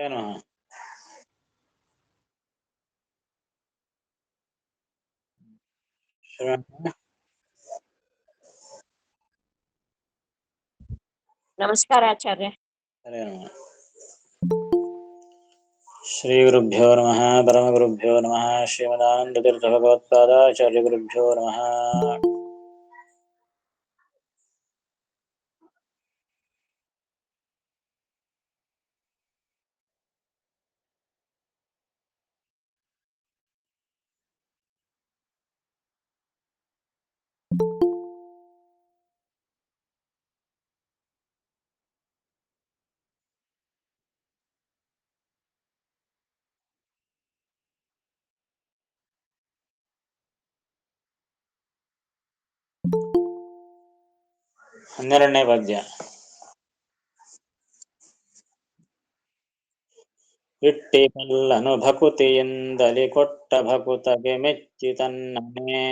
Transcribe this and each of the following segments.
ಏನು ಶ್ರವಣ? ನಮಸ್ಕಾರ ಆಚಾರ್ಯ. ಸರಿ ನಮಃ. ಶ್ರೀ ಗುರುಭ್ಯೋ ನಮಃ. ಪರಮಗುರುಭ್ಯೋ ನಮಃ. ಶ್ರೀಮದಾನಂದತೀರ್ಥ ಭಗವತ್ಪಾದಾಚಾರ್ಯ ಗುರುಭ್ಯೋ ನಮಃ. ಹನ್ನೆರಡನೇ ಪದ್ಯ. ಇಟ್ಟಿ ಕಲ್ಲನು ಭಕುತಿಯಿಂದಲಿ ಕೊಟ್ಟ ಭಕುತಗೆ ಮೆಚ್ಚಿ ತನ್ನನೆ.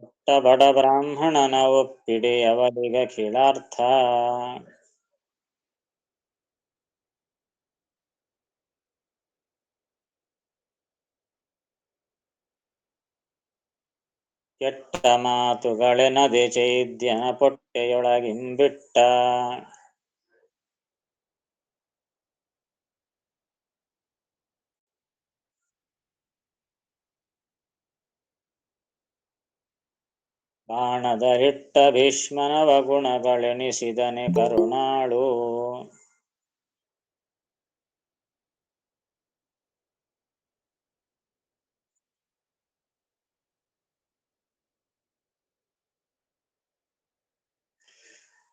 ಕೊಟ್ಟ ಬಡ ಬ್ರಾಹ್ಮಣನ ಒಪ್ಪಿಡಿ ಅವರಿಗ ಖಿಲಾರ್ಥ. ಕೆಟ್ಟ ಮಾತುಗಳೆನದೆ ಚೈದ್ಯನ ಪೊಟ್ಟೆಯೊಳಗಿಂಬಿಟ್ಟ. ಬಾಣದ ಹಿಟ್ಟ ಭೀಷ್ಮನವ ಗುಣಗಳೆನಿಸಿದನೆ ಕರುಣಾಳು.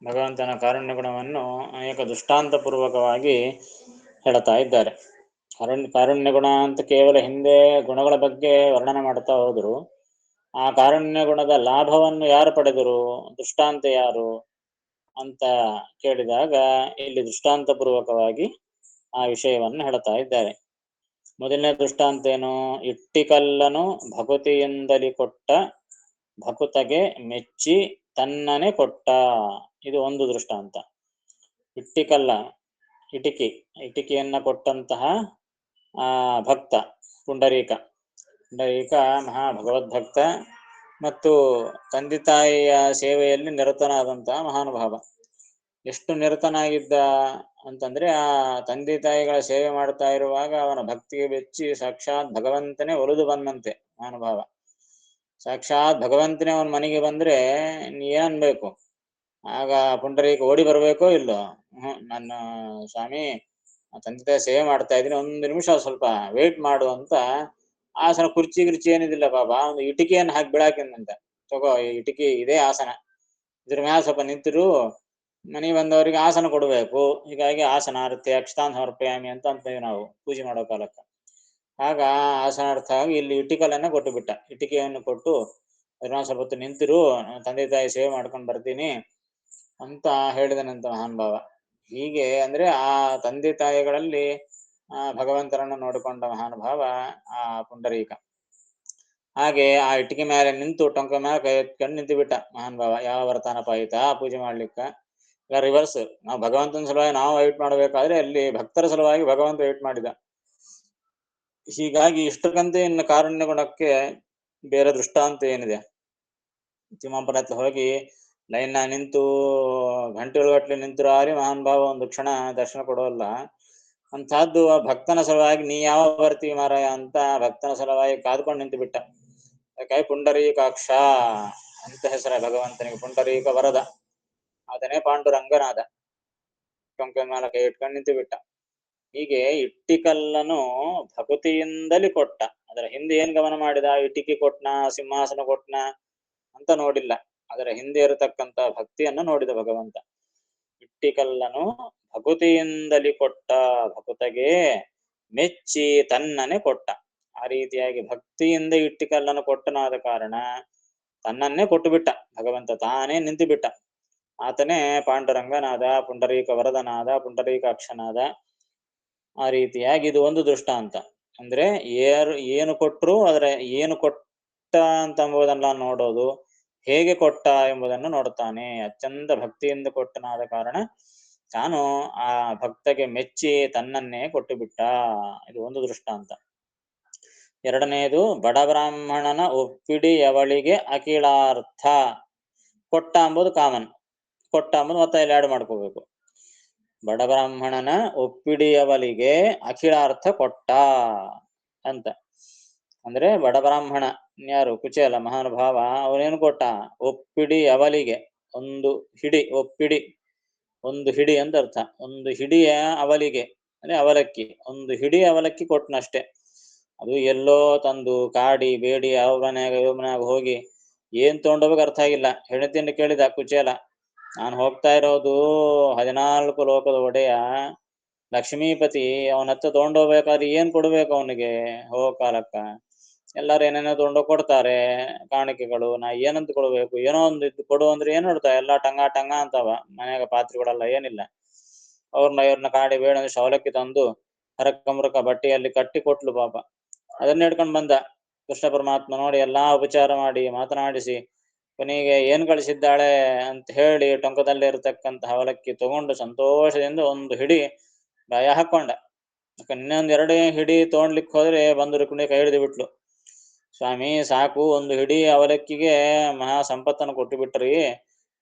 ಭಗವಂತನ ಕಾರುಣ್ಯ ಗುಣವನ್ನು ಅನೇಕ ದೃಷ್ಟಾಂತ ಪೂರ್ವಕವಾಗಿ ಹೇಳ್ತಾ ಇದ್ದಾರೆ. ಕಾರುಣ್ಯ ಗುಣ ಅಂತ ಕೇವಲ ಹಿಂದೆ ಗುಣಗಳ ಬಗ್ಗೆ ವರ್ಣನೆ ಮಾಡ್ತಾ ಹೋದ್ರು. ಆ ಕಾರುಣ್ಯ ಗುಣದ ಲಾಭವನ್ನು ಯಾರು ಪಡೆದರು, ದೃಷ್ಟಾಂತ ಯಾರು ಅಂತ ಕೇಳಿದಾಗ ಇಲ್ಲಿ ದೃಷ್ಟಾಂತ ಪೂರ್ವಕವಾಗಿ ಆ ವಿಷಯವನ್ನು ಹೇಳ್ತಾ ಇದ್ದಾರೆ. ಮೊದಲನೇ ದೃಷ್ಟಾಂತ ಏನು? ಇಟ್ಟಿಕಲ್ಲನು ಭಕುತಿಯಿಂದಲಿ ಕೊಟ್ಟ ಭಕುತಗೆ ಮೆಚ್ಚಿ ತನ್ನನೆ ಕೊಟ್ಟ. ಇದು ಒಂದು ದೃಷ್ಟಾಂತ. ಇಟ್ಟಿಕಲ್ಲ, ಇಟಿಕೆಯನ್ನ ಕೊಟ್ಟಂತಹ ಭಕ್ತ ಪುಂಡರೀಕ. ಪುಂಡರೀಕ ಮಹಾ ಭಗವದ್ಭಕ್ತ ಮತ್ತು ತಂದೆ ತಾಯಿಯ ಸೇವೆಯಲ್ಲಿ ನಿರತನಾದಂತಹ ಮಹಾನುಭಾವ. ಎಷ್ಟು ನಿರತನಾಗಿದ್ದ ಅಂತಂದ್ರೆ, ಆ ತಂದೆ ತಾಯಿಗಳ ಸೇವೆ ಮಾಡ್ತಾ ಇರುವಾಗ ಅವನ ಭಕ್ತಿಗೆ ಬೆಚ್ಚಿ ಸಾಕ್ಷಾತ್ ಭಗವಂತನೇ ಒಲಿದು ಬಂದಂತೆ ಮಹಾನುಭಾವ. ಸಾಕ್ಷಾತ್ ಭಗವಂತನೇ ಅವನ ಮನೆಗೆ ಬಂದ್ರೆ ನೀ ಏನ್ಬೇಕು? ಆಗ ಪುಂಡರೀಕ ಓಡಿ ಬರ್ಬೇಕೋ ಇಲ್ಲೋ? ನನ್ನ ಸ್ವಾಮಿ ತಂದೆ ತಾಯಿ ಸೇವೆ ಮಾಡ್ತಾ ಇದ್ದೀನಿ, ಒಂದು ನಿಮಿಷ ಸ್ವಲ್ಪ ವೇಟ್ ಮಾಡು ಅಂತ ಆಸನ ಕುರ್ಚಿ ಗಿರ್ಚಿ ಏನಿದಿಲ್ಲ ಬಾಬಾ, ಒಂದು ಇಟಿಕೆಯನ್ನು ಹಾಕಿ ಬಿಡಾಕಿಂದಂತ. ತಗೋ ಈ ಇಟಿಕೆ ಇದೇ ಆಸನ, ಇದ್ರ ಮ್ಯಾಲ ಸ್ವಲ್ಪ ನಿಂತಿರು, ಮನೆಗೆ ಬಂದವರಿಗೆ ಆಸನ ಕೊಡಬೇಕು. ಹೀಗಾಗಿ ಆಸನಾರ್ಥ ಅಕ್ಷತಾನ್ ಸಮರ್ಪಯಾಮಿ ಅಂತ ಅಂತೀವಿ ನಾವು ಪೂಜೆ ಮಾಡೋ ಕಾಲಕ್ಕೆ. ಆಗ ಆಸನಾರ್ಥ ಆಗಿ ಇಲ್ಲಿ ಇಟಿಕಲನ್ನ ಕೊಟ್ಟು ಬಿಟ್ಟ. ಇಟಿಕೆಯನ್ನು ಕೊಟ್ಟು ಅದ್ರ ಸ್ವಲ್ಪ ಹೊತ್ತು ನಿಂತಿರು, ತಂದೆ ತಾಯಿ ಸೇವೆ ಮಾಡ್ಕೊಂಡು ಬರ್ತೀನಿ ಅಂತ ಹೇಳಿದನಂತ ಮಹಾನುಭಾವ. ಹೀಗೆ ಅಂದ್ರೆ ಆ ತಂದೆ ತಾಯಿಗಳಲ್ಲಿ ಭಗವಂತನನ್ನು ನೋಡಿಕೊಂಡ ಮಹಾನುಭಾವ ಆ ಪುಂಡರೀಕ. ಹಾಗೆ ಆ ಇಟ್ಟಿಗೆ ಮೇಲೆ ನಿಂತು ಟೊಂಕ ಮೇಲೆ ಕೈ ಎತ್ಕೊಂಡು ನಿಂತು ಬಿಟ್ಟ ಮಹಾನುಭಾವ. ಯಾವ ವರತಾನ ಪಾಯಿತ ಪೂಜೆ ಮಾಡ್ಲಿಕ್ಕ. ಇಲ್ಲ ರಿವರ್ಸ್, ನಾವು ಭಗವಂತನ ಸಲುವಾಗಿ ನಾವು ವೇಟ್ ಮಾಡಬೇಕಾದ್ರೆ ಅಲ್ಲಿ ಭಕ್ತರ ಸಲುವಾಗಿ ಭಗವಂತ ವೇಟ್ ಮಾಡಿದ. ಹೀಗಾಗಿ ಇಷ್ಟಕ್ಕಂತೆ ಇನ್ನು ಕಾರುಣ್ಯ ಗುಣಕ್ಕೆ ಬೇರೆ ದೃಷ್ಟಾಂತ ಏನಿದೆ? ತಿಮ್ಮಪ್ಪನ ಹತ್ರ ಹೋಗಿ ಲೈನ್ನ ನಿಂತು ಗಂಟೆಗಟ್ಟಲೆ ನಿಂತಿರಾರಿ ಮಹಾನುಭಾವ ಒಂದು ಕ್ಷಣ ದರ್ಶನ ಕೊಡೋಲ್ಲ. ಅಂತಹದ್ದು ಆ ಭಕ್ತನ ಸಲುವಾಗಿ ನೀ ಯಾವ ಬರ್ತೀವಿ ಮಾರಾಯ ಅಂತ ಭಕ್ತನ ಸಲುವಾಗಿ ಕಾದ್ಕೊಂಡು ನಿಂತು ಬಿಟ್ಟ. ಯಾಕೆ? ಪುಂಡರೀಕಾಕ್ಷ ಅಂತ ಹೆಸರ ಭಗವಂತನಿಗೆ. ಪುಂಡರೀಕ ವರದ, ಅದನ್ನೇ ಪಾಂಡುರಂಗನಾದ. ಟೊಂಕ ಮೇಲೆ ಕೈ ಇಟ್ಕೊಂಡು ನಿಂತು ಬಿಟ್ಟ. ಹೀಗೆ ಇಟ್ಟಿಕಲ್ಲನು ಭಕುತಿಯಿಂದಲೇ ಕೊಟ್ಟ. ಅದರ ಹಿಂದೆ ಏನ್ ಗಮನ ಮಾಡಿದ? ಇಟಿಕೆ ಕೊಟ್ನ, ಸಿಂಹಾಸನ ಕೊಟ್ನ ಅಂತ ನೋಡಿಲ್ಲ. ಅದರ ಹಿಂದೆ ಇರತಕ್ಕಂತ ಭಕ್ತಿಯನ್ನು ನೋಡಿದ ಭಗವಂತ. ಇಟ್ಟಿಕಲ್ಲನು ಭಕುತಿಯಿಂದಲೇ ಕೊಟ್ಟ ಭಕುತಗೆ ಮೆಚ್ಚಿ ತನ್ನನೆ ಕೊಟ್ಟ. ಆ ರೀತಿಯಾಗಿ ಭಕ್ತಿಯಿಂದ ಇಟ್ಟಿಕಲ್ಲನ್ನು ಕೊಟ್ಟನಾದ ಕಾರಣ ತನ್ನನ್ನೇ ಕೊಟ್ಟು ಬಿಟ್ಟ ಭಗವಂತ. ತಾನೇ ನಿಂತು ಬಿಟ್ಟ. ಆತನೇ ಪಾಂಡುರಂಗನಾದ, ಪುಂಡರೀಕ ವರದನಾದ, ಪುಂಡರೀಕಾಕ್ಷನಾದ. ಆ ರೀತಿಯಾಗಿ ಇದು ಒಂದು ದೃಷ್ಟಾಂತ. ಅಂದ್ರೆ ಏನು ಕೊಟ್ಟರು ಅದರ ಏನು ಕೊಟ್ಟ ಅಂತ ಎಂಬುದನ್ನ ನೋಡೋದು, ಹೇಗೆ ಕೊಟ್ಟ ಎಂಬುದನ್ನು ನೋಡುತ್ತಾನೆ. ಅತ್ಯಂತ ಭಕ್ತಿಯಿಂದ ಕೊಟ್ಟನಾದ ಕಾರಣ ತಾನು ಆ ಭಕ್ತಗೆ ಮೆಚ್ಚಿ ತನ್ನನ್ನೇ ಕೊಟ್ಟು ಬಿಟ್ಟ. ಇದು ಒಂದು ದೃಷ್ಟಾಂತ. ಎರಡನೆಯದು, ಬಡ ಬ್ರಾಹ್ಮಣನ ಒಪ್ಪಿಡಿಯವಳಿಗೆ ಅಖಿಲಾರ್ಥ. ಕೊಟ್ಟ ಅಂಬುದು ಕಾಮನ್, ಕೊಟ್ಟ ಅಂಬುದು ಮತ್ತೆ ಇಲ್ಲಿ ಆಡ್ ಮಾಡ್ಕೋಬೇಕು. ಬಡ ಬ್ರಾಹ್ಮಣನ ಒಪ್ಪಿಡಿಯವಳಿಗೆ ಅಖಿಲಾರ್ಥ ಕೊಟ್ಟ ಅಂತ. ಅಂದ್ರೆ ಬಡ ಬ್ರಾಹ್ಮಣ ಯಾರು? ಕುಚೇಲ ಮಹಾನುಭಾವ. ಅವನೇನು ಕೊಟ್ಟ? ಒಪ್ಪಿಡಿ ಅವಲಿಗೆ, ಒಂದು ಹಿಡಿ. ಒಪ್ಪಿಡಿ ಒಂದು ಹಿಡಿ ಅಂತ ಅರ್ಥ. ಒಂದು ಹಿಡಿಯ ಅವಲಿಗೆ ಅಂದ್ರೆ ಅವಲಕ್ಕಿ, ಒಂದು ಹಿಡಿ ಅವಲಕ್ಕಿ ಕೊಟ್ಟನಷ್ಟೆ. ಅದು ಎಲ್ಲೋ ತಂದು ಕಾಡಿ ಬೇಡಿ ಅವ ಮನ್ಯಾಗ ಹೋಗಿ ಏನ್ ತಗೊಂಡೋಗ್ಬೇಕು ಅರ್ಥ ಆಗಿಲ್ಲ. ಹೆಂಡತಿಯನ್ನು ಕೇಳಿದ ಕುಚೇಲ, ನಾನು ಹೋಗ್ತಾ ಇರೋದು 14 ಲೋಕದ ಒಡೆಯ ಲಕ್ಷ್ಮೀಪತಿ, ಅವನ ಹತ್ರ ತಗೊಂಡೋಗ್ಬೇಕಾದ್ರೆ ಏನ್ ಕೊಡ್ಬೇಕು ಅವನಿಗೆ? ಹೋಗೋ ಕಾಲಕ್ಕ ಎಲ್ಲಾರು ಏನೇನೋ ತಗೊಂಡೋಗಿ ಕೊಡ್ತಾರೆ ಕಾಣಿಕೆಗಳು. ನಾ ಏನಂತ ಕೊಡ್ಬೇಕು? ಏನೋ ಒಂದು ಇದ್ದು ಕೊಡು ಅಂದ್ರೆ ಏನ್ ನೋಡ್ತಾ ಎಲ್ಲ ಟಂಗ ಟಂಗ ಅಂತವ ಮನ್ಯಾಗ ಪಾತ್ರೆಗಳೆಲ್ಲ, ಏನಿಲ್ಲ. ಇವ್ರನ್ನ ಕಾಡಿ ಬೇಡ ಅವಲಕ್ಕಿ ತಂದು ಹರಕಮೃಕ ಬಟ್ಟೆಯಲ್ಲಿ ಕಟ್ಟಿ ಕೊಟ್ಲು ಪಾಪ. ಅದನ್ನ ಹಿಡ್ಕೊಂಡು ಬಂದ ಕೃಷ್ಣ ಪರಮಾತ್ಮ. ನೋಡಿ ಎಲ್ಲಾ ಉಪಚಾರ ಮಾಡಿ ಮಾತನಾಡಿಸಿ ಕೊನೆಗೆ ಏನ್ ಕಳಿಸಿದ್ದಾಳೆ ಅಂತ ಹೇಳಿ ಟೊಂಕದಲ್ಲಿ ಇರತಕ್ಕಂತಹ ಅವಲಕ್ಕಿ ತಗೊಂಡು ಸಂತೋಷದಿಂದ ಒಂದು ಹಿಡಿ ಬಾಯ ಹಾಕೊಂಡ. ಇನ್ನೊಂದ್ 2 ಹಿಡಿ ತಗೊಂಡ್ಲಿಕ್ಕೆ ಹೋದ್ರೆ ಬಂದು ರುಕ್ಮಿಣಿ ಕೈ ಹಿಡಿದು ಬಿಟ್ಲು. ಸ್ವಾಮಿ ಸಾಕು, ಒಂದು ಹಿಡಿ ಅವಲಕ್ಕಿಗೆ ಮಹಾ ಸಂಪತ್ತನ್ನು ಕೊಟ್ಟು ಬಿಟ್ರಿ,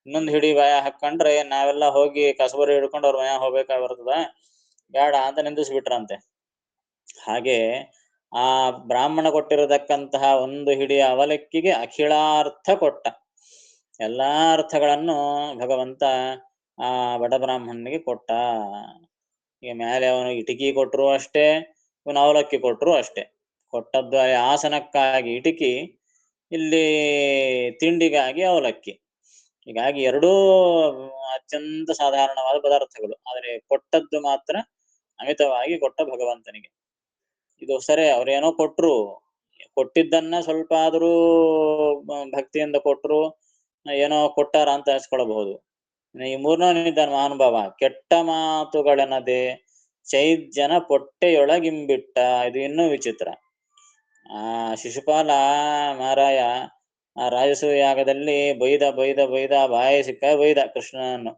ಇನ್ನೊಂದು ಹಿಡಿ ಬಾಯ ಹಾಕೊಂಡ್ರೆ ನಾವೆಲ್ಲ ಹೋಗಿ ಕಸಬರಿ ಹಿಡ್ಕೊಂಡು ಅವ್ರ ಮನೆ ಹೋಗ್ಬೇಕಾಗಿ ಬರ್ತದ, ಬೇಡ ಅಂತ ನಿಂದಿಸ್ಬಿಟ್ರಂತೆ. ಹಾಗೆ ಆ ಬ್ರಾಹ್ಮಣ ಕೊಟ್ಟಿರತಕ್ಕಂತಹ ಒಂದು ಹಿಡಿಯ ಅವಲಕ್ಕಿಗೆ ಅಖಿಲಾರ್ಥ ಕೊಟ್ಟ. ಎಲ್ಲಾ ಅರ್ಥಗಳನ್ನು ಭಗವಂತ ಆ ಬಡ ಬ್ರಾಹ್ಮಣನಿಗೆ ಕೊಟ್ಟ. ಈಗ ಮೇಲೆ ಅವನು ಇಟಿಕಿ ಕೊಟ್ಟರು ಅಷ್ಟೇ, ಇವನು ಅವಲಕ್ಕಿ ಕೊಟ್ಟರು ಅಷ್ಟೇ. ಕೊಟ್ಟದ್ದು ಆಸನಕ್ಕಾಗಿ ಇಟಿಕಿ, ಇಲ್ಲಿ ತಿಂಡಿಗಾಗಿ ಅವಲಕ್ಕಿ. ಹೀಗಾಗಿ ಎರಡೂ ಅತ್ಯಂತ ಸಾಧಾರಣವಾದ ಪದಾರ್ಥಗಳು, ಆದರೆ ಕೊಟ್ಟದ್ದು ಮಾತ್ರ ಅಮಿತವಾಗಿ ಕೊಟ್ಟ ಭಗವಂತನಿಗೆ. ಇದು ಸರಿ, ಅವ್ರೇನೋ ಕೊಟ್ರು, ಕೊಟ್ಟಿದ್ದನ್ನ ಸ್ವಲ್ಪ ಆದ್ರೂ ಭಕ್ತಿಯಿಂದ ಕೊಟ್ರು, ಏನೋ ಕೊಟ್ಟಾರ ಅಂತ ಅನ್ಸ್ಕೊಳ್ಬಹುದು. ಈ ಮೂರನೇನಿದ್ದಾನೆ ಮಹಾನುಭಾವ, ಕೆಟ್ಟ ಮಾತುಗಳೆನದೆ ಚೈದ್ಯನ ಪೊಟ್ಟೆಯೊಳಗಿಂಬಿಟ್ಟ. ಇದು ಇನ್ನೂ ವಿಚಿತ್ರ. ಆ ಶಿಶುಪಾಲ ಮಾರಾಯ ಆ ರಾಜಸೂಯ ಯಾಗದಲ್ಲಿ ಬೈದ ಬೈದ ಬೈದ ಬಾಯಿ ಸಿಕ್ಕ ಬೈದ ಕೃಷ್ಣನನ್ನು.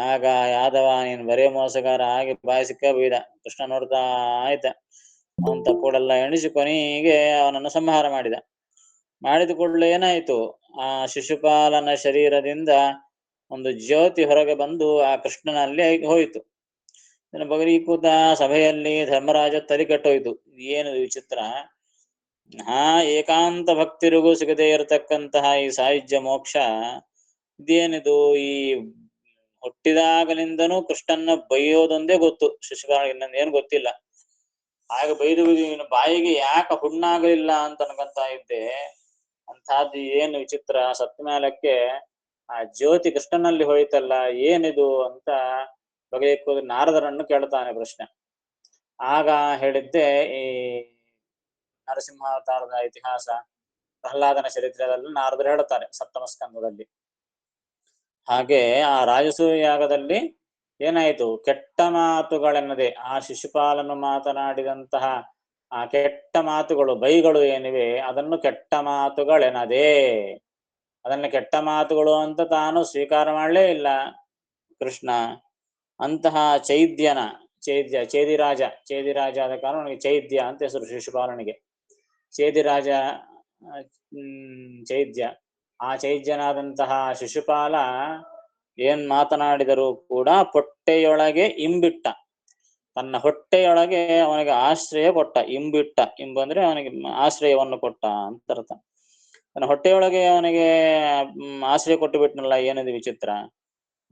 ಆಗ ಯಾದವ ನೀನು ಬರೇ ಮೋಸಗಾರ ಆಗಿ ಬಾಯಿ ಸಿಕ್ಕ ಬೈದ. ಕೃಷ್ಣ ನೋಡ್ತಾ ಆಯ್ತ, ಅವನ ತಪ್ಪುಗಳೆಲ್ಲ ಎಣಿಸಿ ಕೊನೆಗೆ ಅವನನ್ನು ಸಂಹಾರ ಮಾಡಿದ ಕೂಡಲೇ ಏನಾಯ್ತು? ಆ ಶಿಶುಪಾಲನ ಶರೀರದಿಂದ ಒಂದು ಜ್ಯೋತಿ ಹೊರಗೆ ಬಂದು ಆ ಕೃಷ್ಣನಲ್ಲಿ ಹೋಯಿತು. ಬಗರೀಕೂತ ಸಭೆಯಲ್ಲಿ ಧರ್ಮರಾಜ ತಲೆ ಕೆಟ್ಟೋಯ್ತು. ಏನು ವಿಚಿತ್ರ! ಏಕಾಂತ ಭಕ್ತಿರಿಗೂ ಸಿಗದೆ ಇರತಕ್ಕಂತಹ ಈ ಸಾಯುಜ್ಯ ಮೋಕ್ಷ ಇದೇನಿದು? ಈ ಹುಟ್ಟಿದಾಗಲಿಂದನೂ ಕೃಷ್ಣನ್ನ ಬೈಯೋದೊಂದೇ ಗೊತ್ತು ಶಿಶುಪಾಲ, ಇನ್ನೊಂದು ಏನು ಗೊತ್ತಿಲ್ಲ. ಹಾಗೆ ಬೈದು ಬಾಯಿಗೆ ಯಾಕೆ ಹುಣ್ಣಾಗಲಿಲ್ಲ ಅಂತ ಅನ್ಕೊಂತ ಇದ್ದೆ. ಅಂತಹದ್ದು ಏನು ವಿಚಿತ್ರ! ಸತ್ಮೇಲಕ್ಕೆ ಆ ಜ್ಯೋತಿ ಕೃಷ್ಣನಲ್ಲಿ ಹೋಯ್ತಲ್ಲ, ಏನಿದು ಅಂತ ಬಗೆಯ ನಾರದರನ್ನು ಕೇಳ್ತಾನೆ ಪ್ರಶ್ನೆ. ಆಗ ಹೇಳಿದ್ದೆ ಈ ನರಸಿಂಹಾವತಾರದ ಇತಿಹಾಸ, ಪ್ರಹ್ಲಾದನ ಚರಿತ್ರೆಯಲ್ಲಿ ನಾರದರು ಹೇಳ್ತಾರೆ ಸಪ್ತಮ ಸ್ಕಂದದಲ್ಲಿ. ಹಾಗೆ ಆ ರಾಜಸೂಯ ಯಾಗದಲ್ಲಿ ಏನಾಯ್ತು? ಕೆಟ್ಟ ಮಾತುಗಳೆನ್ನದೆ ಆ ಶಿಶುಪಾಲನು ಮಾತನಾಡಿದಂತಹ ಆ ಕೆಟ್ಟ ಮಾತುಗಳು, ಬೈಗಳು ಏನಿವೆ, ಅದನ್ನು ಕೆಟ್ಟ ಮಾತುಗಳೆನದೆ, ಅದನ್ನ ಕೆಟ್ಟ ಮಾತುಗಳು ಅಂತ ತಾನು ಸ್ವೀಕಾರ ಮಾಡಲೇ ಇಲ್ಲ ಕೃಷ್ಣ. ಅಂತಹ ಚೇದಿರಾಜ ಆದ ಕಾರಣ ಅವನಿಗೆ ಚೈದ್ಯ ಅಂತ ಹೆಸರು ಶಿಶುಪಾಲನಿಗೆ. ಚೇದಿರಾಜ ಚೈದ್ಯ. ಆ ಚೈದ್ಯನಾದಂತಹ ಶಿಶುಪಾಲ ಏನ್ ಮಾತನಾಡಿದರೂ ಕೂಡ ಪೊಟ್ಟೆಯೊಳಗೆ ಇಂಬಿಟ್ಟ, ತನ್ನ ಹೊಟ್ಟೆಯೊಳಗೆ ಅವನಿಗೆ ಆಶ್ರಯ ಕೊಟ್ಟ. ಇಂಬಿಟ್ಟ, ಇಂಬಂದ್ರೆ ಅವನಿಗೆ ಆಶ್ರಯವನ್ನು ಕೊಟ್ಟ ಅಂತ ಅರ್ಥ. ತನ್ನ ಹೊಟ್ಟೆಯೊಳಗೆ ಅವನಿಗೆ ಆಶ್ರಯ ಕೊಟ್ಟು ಬಿಟ್ನಲ್ಲ, ಏನಿದೆ ವಿಚಿತ್ರ!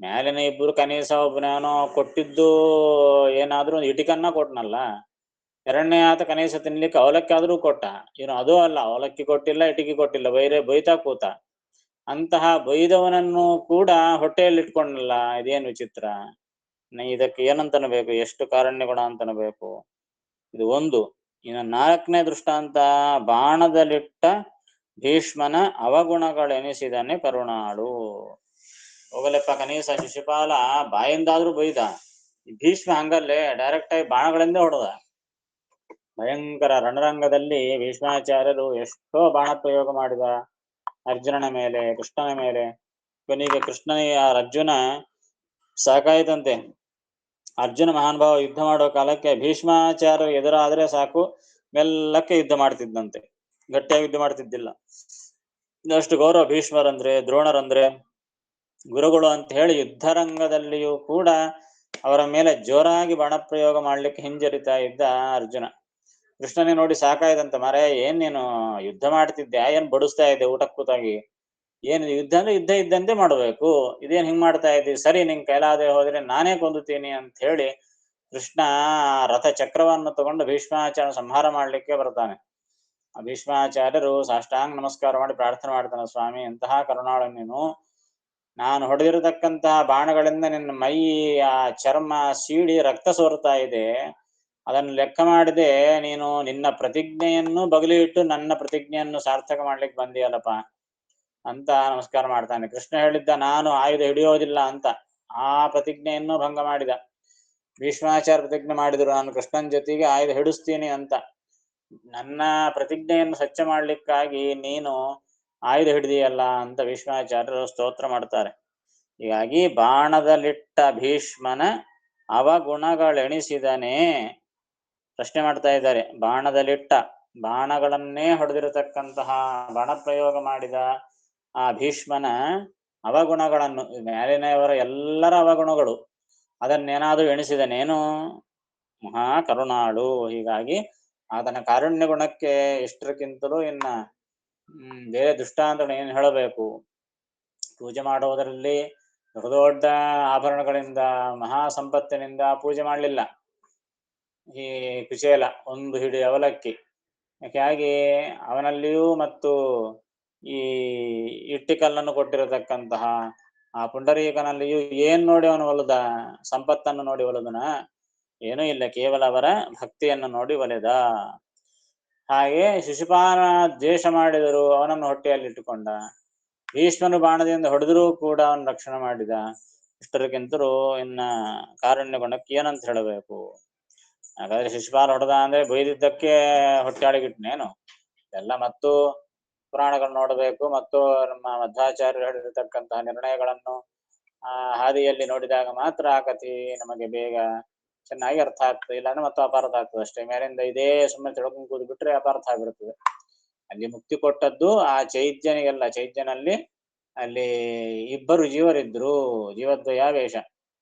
ಮೇಲಿನ ಇಬ್ಬರು ಕನೀಸ ಒಬ್ಬನೇನೋ ಕೊಟ್ಟಿದ್ದು ಏನಾದ್ರೂ ಒಂದು ಇಟಿಕನ್ನ ಕೊಟ್ನಲ್ಲ, ಎರಡನೇ ಆತ ಕನೀಸ ತಿನ್ಲಿಕ್ಕೆ ಅವಲಕ್ಕಿ ಆದ್ರೂ ಕೊಟ್ಟ. ಇವನು ಅದೂ ಅಲ್ಲ, ಅವಲಕ್ಕಿ ಕೊಟ್ಟಿಲ್ಲ, ಇಟಿಕಿ ಕೊಟ್ಟಿಲ್ಲ, ಬೈತಾ ಕೂತ. ಅಂತಹ ಬೈದವನನ್ನು ಕೂಡ ಹೊಟ್ಟೆಯಲ್ಲಿ ಇಟ್ಕೊಂಡಲ್ಲ, ಇದೇನು ವಿಚಿತ್ರ! ಇದಕ್ಕೆ ಏನಂತನಬೇಕು? ಎಷ್ಟು ಕಾರುಣ್ಯಗುಣ ಅಂತನಬೇಕು ಇದು ಒಂದು. ಇನ್ನು 4ನೇ ದೃಷ್ಟಾಂತ, ಬಾಣದಲ್ಲಿಟ್ಟ ಭೀಷ್ಮನ ಅವಗುಣಗಳೆನಿಸಿದನೆ ಕರುಣಾಳು. ಹೋಗಲೆಪ್ಪ ಕನೀಸ ಶಿಶುಪಾಲ ಬಾಯಿಂದಾದ್ರೂ ಬೈದ, ಭೀಷ್ಮ ಹಂಗಲ್ಲೇ ಡೈರೆಕ್ಟ್ ಆಗಿ ಬಾಣಗಳಿಂದ ಹೊಡೆದ. ಭಯಂಕರ ರಣರಂಗದಲ್ಲಿ ಭೀಷ್ಮಾಚಾರ್ಯರು ಎಷ್ಟೋ ಬಾಣ ಪ್ರಯೋಗ ಮಾಡಿದ ಅರ್ಜುನನ ಮೇಲೆ, ಕೃಷ್ಣನ ಮೇಲೆ. ಕೊನೆಗೆ ಕೃಷ್ಣನಿಗೆ ಅರ್ಜುನ ಸಾಕಾಯ್ತಂತೆ. ಅರ್ಜುನ ಮಹಾನುಭಾವ ಯುದ್ಧ ಮಾಡೋ ಕಾಲಕ್ಕೆ ಭೀಷ್ಮಾಚಾರ್ಯ ಎದುರಾದ್ರೆ ಸಾಕು, ಮೆಲ್ಲಕ್ಕೆ ಯುದ್ಧ ಮಾಡ್ತಿದ್ದಂತೆ, ಗಟ್ಟಿಯಾಗಿ ಯುದ್ಧ ಮಾಡ್ತಿದ್ದಿಲ್ಲ. ಅಷ್ಟು ಗೌರವ ಭೀಷ್ಮರಂದ್ರೆ, ದ್ರೋಣರಂದ್ರೆ ಗುರುಗಳು ಅಂತ ಹೇಳಿ ಯುದ್ಧರಂಗದಲ್ಲಿಯೂ ಕೂಡ ಅವರ ಮೇಲೆ ಜೋರಾಗಿ ಬಾಣಪ್ರಯೋಗ ಮಾಡ್ಲಿಕ್ಕೆ ಹಿಂಜರಿತಾ ಇದ್ದ ಅರ್ಜುನ. ಕೃಷ್ಣನೇ ನೋಡಿ ಸಾಕಾಯ್ತಂತ, ಮಾರೇ ಏನ್ ನೀನು ಯುದ್ಧ ಮಾಡ್ತಿದ್ದೆ, ಏನ್ ಬಡಿಸ್ತಾ ಇದ್ದೆ ಊಟ ಕೂತಾಗಿ, ಏನ್ ಯುದ್ಧ ಅಂದ್ರೆ ಯುದ್ಧ ಇದ್ದಂತೆ ಮಾಡಬೇಕು, ಇದೇನ್ ಹಿಂಗ್ ಮಾಡ್ತಾ ಇದ್ದೀವಿ, ಸರಿ ನಿಂಗೆ ಕೈಲಾದೆ ಹೋದ್ರೆ ನಾನೇ ಕೊಂದುತ್ತೀನಿ ಅಂತ ಹೇಳಿ ಕೃಷ್ಣ ರಥ ಚಕ್ರವನ್ನು ತಗೊಂಡು ಭೀಷ್ಮಾಚಾರ್ಯ ಸಂಹಾರ ಮಾಡ್ಲಿಕ್ಕೆ ಬರ್ತಾನೆ. ಆ ಭೀಷ್ಮಾಚಾರ್ಯರು ಸಾಷ್ಟಾಂಗ ನಮಸ್ಕಾರ ಮಾಡಿ ಪ್ರಾರ್ಥನೆ ಮಾಡ್ತಾನೆ, ಸ್ವಾಮಿ ಎಂತಹ ಕರುಣಾಳು ನೀನು, ನಾನು ಹೊಡೆದಿರತಕ್ಕಂತಹ ಬಾಣಗಳಿಂದ ನಿನ್ನ ಮೈ ಆ ಚರ್ಮ ಸೀಳಿ ರಕ್ತ ಸೋರ್ತಾ ಇದೆ, ಅದನ್ನು ಲೆಕ್ಕ ಮಾಡದೆ ನೀನು ನಿನ್ನ ಪ್ರತಿಜ್ಞೆಯನ್ನು ಬಗಲಿ ಇಟ್ಟು ನನ್ನ ಪ್ರತಿಜ್ಞೆಯನ್ನು ಸಾರ್ಥಕ ಮಾಡ್ಲಿಕ್ಕೆ ಬಂದಿಯಲ್ಲಪ್ಪ ಅಂತ ನಮಸ್ಕಾರ ಮಾಡ್ತಾನೆ. ಕೃಷ್ಣ ಹೇಳಿದ್ದ ನಾನು ಆಯುಧ ಹಿಡಿಯೋದಿಲ್ಲ ಅಂತ, ಆ ಪ್ರತಿಜ್ಞೆಯನ್ನು ಭಂಗ ಮಾಡಿದ. ಭೀಷ್ಮಾಚಾರ್ಯ ಪ್ರತಿಜ್ಞೆ ಮಾಡಿದ್ರು ನಾನು ಕೃಷ್ಣನ ಜೊತೆಗೆ ಆಯುಧ ಹಿಡಿಸ್ತೀನಿ ಅಂತ, ನನ್ನ ಪ್ರತಿಜ್ಞೆಯನ್ನು ಸಚ್ಚ ಮಾಡ್ಲಿಕ್ಕಾಗಿ ನೀನು ಆಯುಧ ಹಿಡಿದಿಯಲ್ಲ ಅಂತ ಭೀಷ್ಮಾಚಾರ್ಯರು ಸ್ತೋತ್ರ ಮಾಡ್ತಾರೆ. ಹೀಗಾಗಿ ಬಾಣದಲ್ಲಿಟ್ಟ ಭೀಷ್ಮನ ಅವಗುಣಗಳೆಣಿಸಿದನೇ ಪ್ರಶ್ನೆ ಮಾಡ್ತಾ ಇದ್ದಾರೆ. ಬಾಣದಲ್ಲಿಟ್ಟ, ಬಾಣಗಳನ್ನೇ ಹೊಡೆದಿರತಕ್ಕಂತಹ ಬಾಣ ಪ್ರಯೋಗ ಮಾಡಿದ ಆ ಭೀಷ್ಮನ ಅವಗುಣಗಳನ್ನು, ಮೇಲಿನವರ ಎಲ್ಲರ ಅವಗುಣಗಳು, ಅದನ್ನೇನಾದ್ರೂ ಎಣಿಸಿದನೇನು, ಮಹಾ ಕರುಣಾಳು. ಹೀಗಾಗಿ ಆತನ ಕಾರುಣ್ಯ ಗುಣಕ್ಕೆ ಇಷ್ಟಕ್ಕಿಂತಲೂ ಇನ್ನ ಬೇರೆ ದೃಷ್ಟಾಂತ ಏನು ಹೇಳಬೇಕು. ಪೂಜೆ ಮಾಡುವುದರಲ್ಲಿ ದೊಡ್ಡ ದೊಡ್ಡ ಆಭರಣಗಳಿಂದ ಮಹಾ ಸಂಪತ್ತಿನಿಂದ ಪೂಜೆ ಮಾಡಲಿಲ್ಲ ಈ ಕುಚೇಲ, ಒಂದು ಹಿಡಿ ಅವಲಕ್ಕಿ. ಯಾಕೆ ಅವನಲ್ಲಿಯೂ ಮತ್ತು ಈ ಇಟ್ಟಿಕಲ್ಲನ್ನು ಕೊಟ್ಟಿರತಕ್ಕಂತಹ ಆ ಪುಂಡರೀಕನಲ್ಲಿಯೂ ಏನ್ ನೋಡಿ ಅವನು ಒಲಿದ, ಸಂಪತ್ತನ್ನು ನೋಡಿ ಒಲಿದನ? ಏನೂ ಇಲ್ಲ, ಕೇವಲ ಅವರ ಭಕ್ತಿಯನ್ನು ನೋಡಿ ಒಲೆದ. ಹಾಗೆ ಶಿಶುಪಾಲ ದ್ವೇಷ ಮಾಡಿದರು, ಅವನನ್ನು ಹೊಟ್ಟೆಯಲ್ಲಿಟ್ಟುಕೊಂಡ. ಭೀಷ್ಮನು ಬಾಣದಿಂದ ಹೊಡೆದರೂ ಕೂಡ ಅವನು ರಕ್ಷಣೆ ಮಾಡಿದ. ಇಷ್ಟರಕ್ಕಿಂತರೂ ಇನ್ನ ಕಾರುಣ್ಯ ಗುಣಕ್ಕೆ ಏನಂತ ಹೇಳಬೇಕು? ಹಾಗಾದ್ರೆ ಶಿಶುಪಾಲ ಹೊಡೆದ ಅಂದ್ರೆ ಬೈದಿದ್ದಕ್ಕೆ ಹೊಟ್ಟೆಯಾಳಿಗಿಟ್ನೇನು? ಎಲ್ಲ ಮತ್ತು ಪುರಾಣಗಳು ನೋಡಬೇಕು, ಮತ್ತು ನಮ್ಮ ಮಧ್ವಾಚಾರ್ಯರು ಹೇಳಿರತಕ್ಕಂತಹ ನಿರ್ಣಯಗಳನ್ನು ಹಾದಿಯಲ್ಲಿ ನೋಡಿದಾಗ ಮಾತ್ರ ಆ ಕಥೆ ನಮಗೆ ಬೇಗ ಚೆನ್ನಾಗಿ ಅರ್ಥ ಆಗ್ತದೆ. ಇಲ್ಲಾಂದ್ರೆ ಮತ್ತು ಅಪಾರ್ಥ ಆಗ್ತದೆ ಅಷ್ಟೇ. ಮೇಲಿಂದ ಇದೇ ಸುಮ್ಮನೆ ತಿಳ್ಕೊಂಡು ಕೂದು ಬಿಟ್ರೆ ಅಪಾರ್ಥ ಆಗ್ಬಿಡ್ತದೆ. ಅಲ್ಲಿ ಮುಕ್ತಿ ಕೊಟ್ಟದ್ದು ಆ ಚೈತ್ಯನಿಗೆಲ್ಲ. ಚೈತ್ಯನಲ್ಲಿ ಅಲ್ಲಿ ಇಬ್ಬರು ಜೀವರಿದ್ರು, ಜೀವದ್ವಯ ವೇಷ.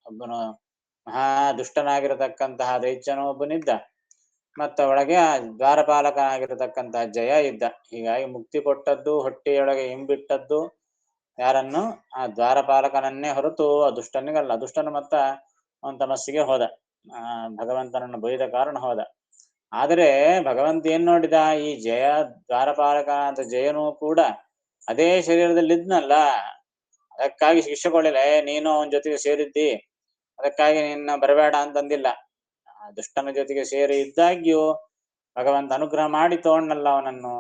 ಒಬ್ಬನು ಮಹಾ ದುಷ್ಟನಾಗಿರತಕ್ಕಂತಹ ದೈತ್ಯನು ಒಬ್ಬನಿದ್ದ, ಮತ್ತ ಒಳಗೆ ದ್ವಾರಪಾಲಕನಾಗಿರತಕ್ಕಂತಹ ಜಯ ಇದ್ದ. ಹೀಗಾಗಿ ಮುಕ್ತಿ ಕೊಟ್ಟದ್ದು, ಹೊಟ್ಟೆಯೊಳಗೆ ಹಿಂಬಿಟ್ಟದ್ದು ಯಾರನ್ನು? ಆ ದ್ವಾರಪಾಲಕನನ್ನೇ ಹೊರತು ಆ ದುಷ್ಟನಿಗಲ್ಲ. ದುಷ್ಟನು ಮತ್ತ ಅವನ ತಮಸ್ಸಿಗೆ ಹೋದ, ಭಗವಂತನನ್ನು ಬೈದ ಕಾರಣ ಹೋದ. ಆದರೆ ಭಗವಂತ ಏನ್ ನೋಡಿದ, ಈ ಜಯ ದ್ವಾರಪಾಲಕ ಅಂತ ಜಯನೂ ಕೂಡ ಅದೇ ಶರೀರದಲ್ಲಿ ಇದ್ನಲ್ಲ, ಅದಕ್ಕಾಗಿ ಶಿಕ್ಷೆ ಕೊಡಲಿಲ್ಲ. ನೀನು ಅವನ ಜೊತೆಗೆ ಸೇರಿದ್ದಿ, ಅದಕ್ಕಾಗಿ ನಿನ್ನ ಬರಬೇಡ ಅಂತಂದಿಲ್ಲ. ದುಷ್ಟನ ಜೊತೆಗೆ ಸೇರಿ ಇದ್ದಾಗ್ಯೂ ಭಗವಂತ ಅನುಗ್ರಹ ಮಾಡಿ ತಗೊಂಡಲ್ಲ ಅವನನ್ನು,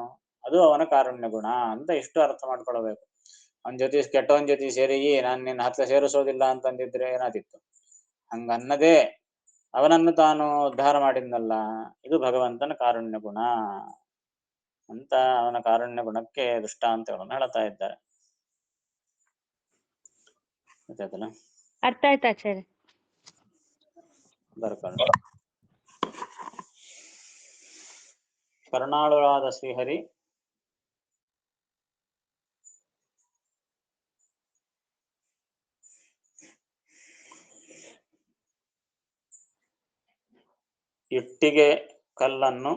ಅದು ಅವನ ಕಾರುಣ್ಯ ಗುಣ ಅಂತ ಇಷ್ಟು ಅರ್ಥ ಮಾಡ್ಕೊಳ್ಬೇಕು. ಅವನ ಜೊತೆ ಕೆಟ್ಟವನ ಜೊತೆ ಸೇರಿ ನಾನು ನಿನ್ನ ಹತ್ರ ಸೇರಿಸೋದಿಲ್ಲ ಅಂತಂದಿದ್ರೆ ಏನಾದಿತ್ತು? ಹಂಗನ್ನದೇ ಅವನನ್ನು ತಾನು ಉದ್ಧಾರ ಮಾಡಿದ್ನಲ್ಲ, ಇದು ಭಗವಂತನ ಕಾರುಣ್ಯ ಗುಣ ಅಂತ ಅವನ ಕಾರುಣ್ಯ ಗುಣಕ್ಕೆ ದೃಷ್ಟಾಂತಗಳನ್ನು ಹೇಳ್ತಾ ಇದ್ದಾರೆ. ಗೊತ್ತಾಯ್ತಲ್ಲ? ಅರ್ಥ ಆಯ್ತು ಆಚಾರ್ಯ. ಬರ್ಕೊಂಡು ಕರುಣಾಳುವಾದ ಶ್ರೀಹರಿ ಇಟ್ಟಿಗೆ ಕಲ್ಲನ್ನು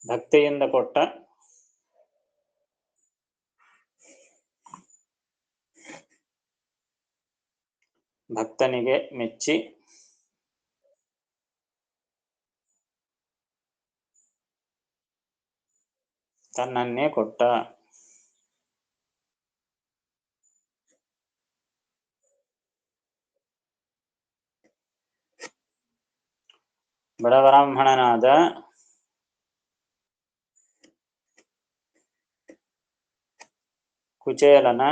ಭಕ್ತಿಯಿಂದ ಕೊಟ್ಟ ಭಕ್ತನಿಗೆ ಮೆಚ್ಚಿ ತನ್ನನ್ನೇ ಕೊಟ್ಟ. ಬಡಬ್ರಾಹ್ಮಣನಾದ ಕುಚೇಲನ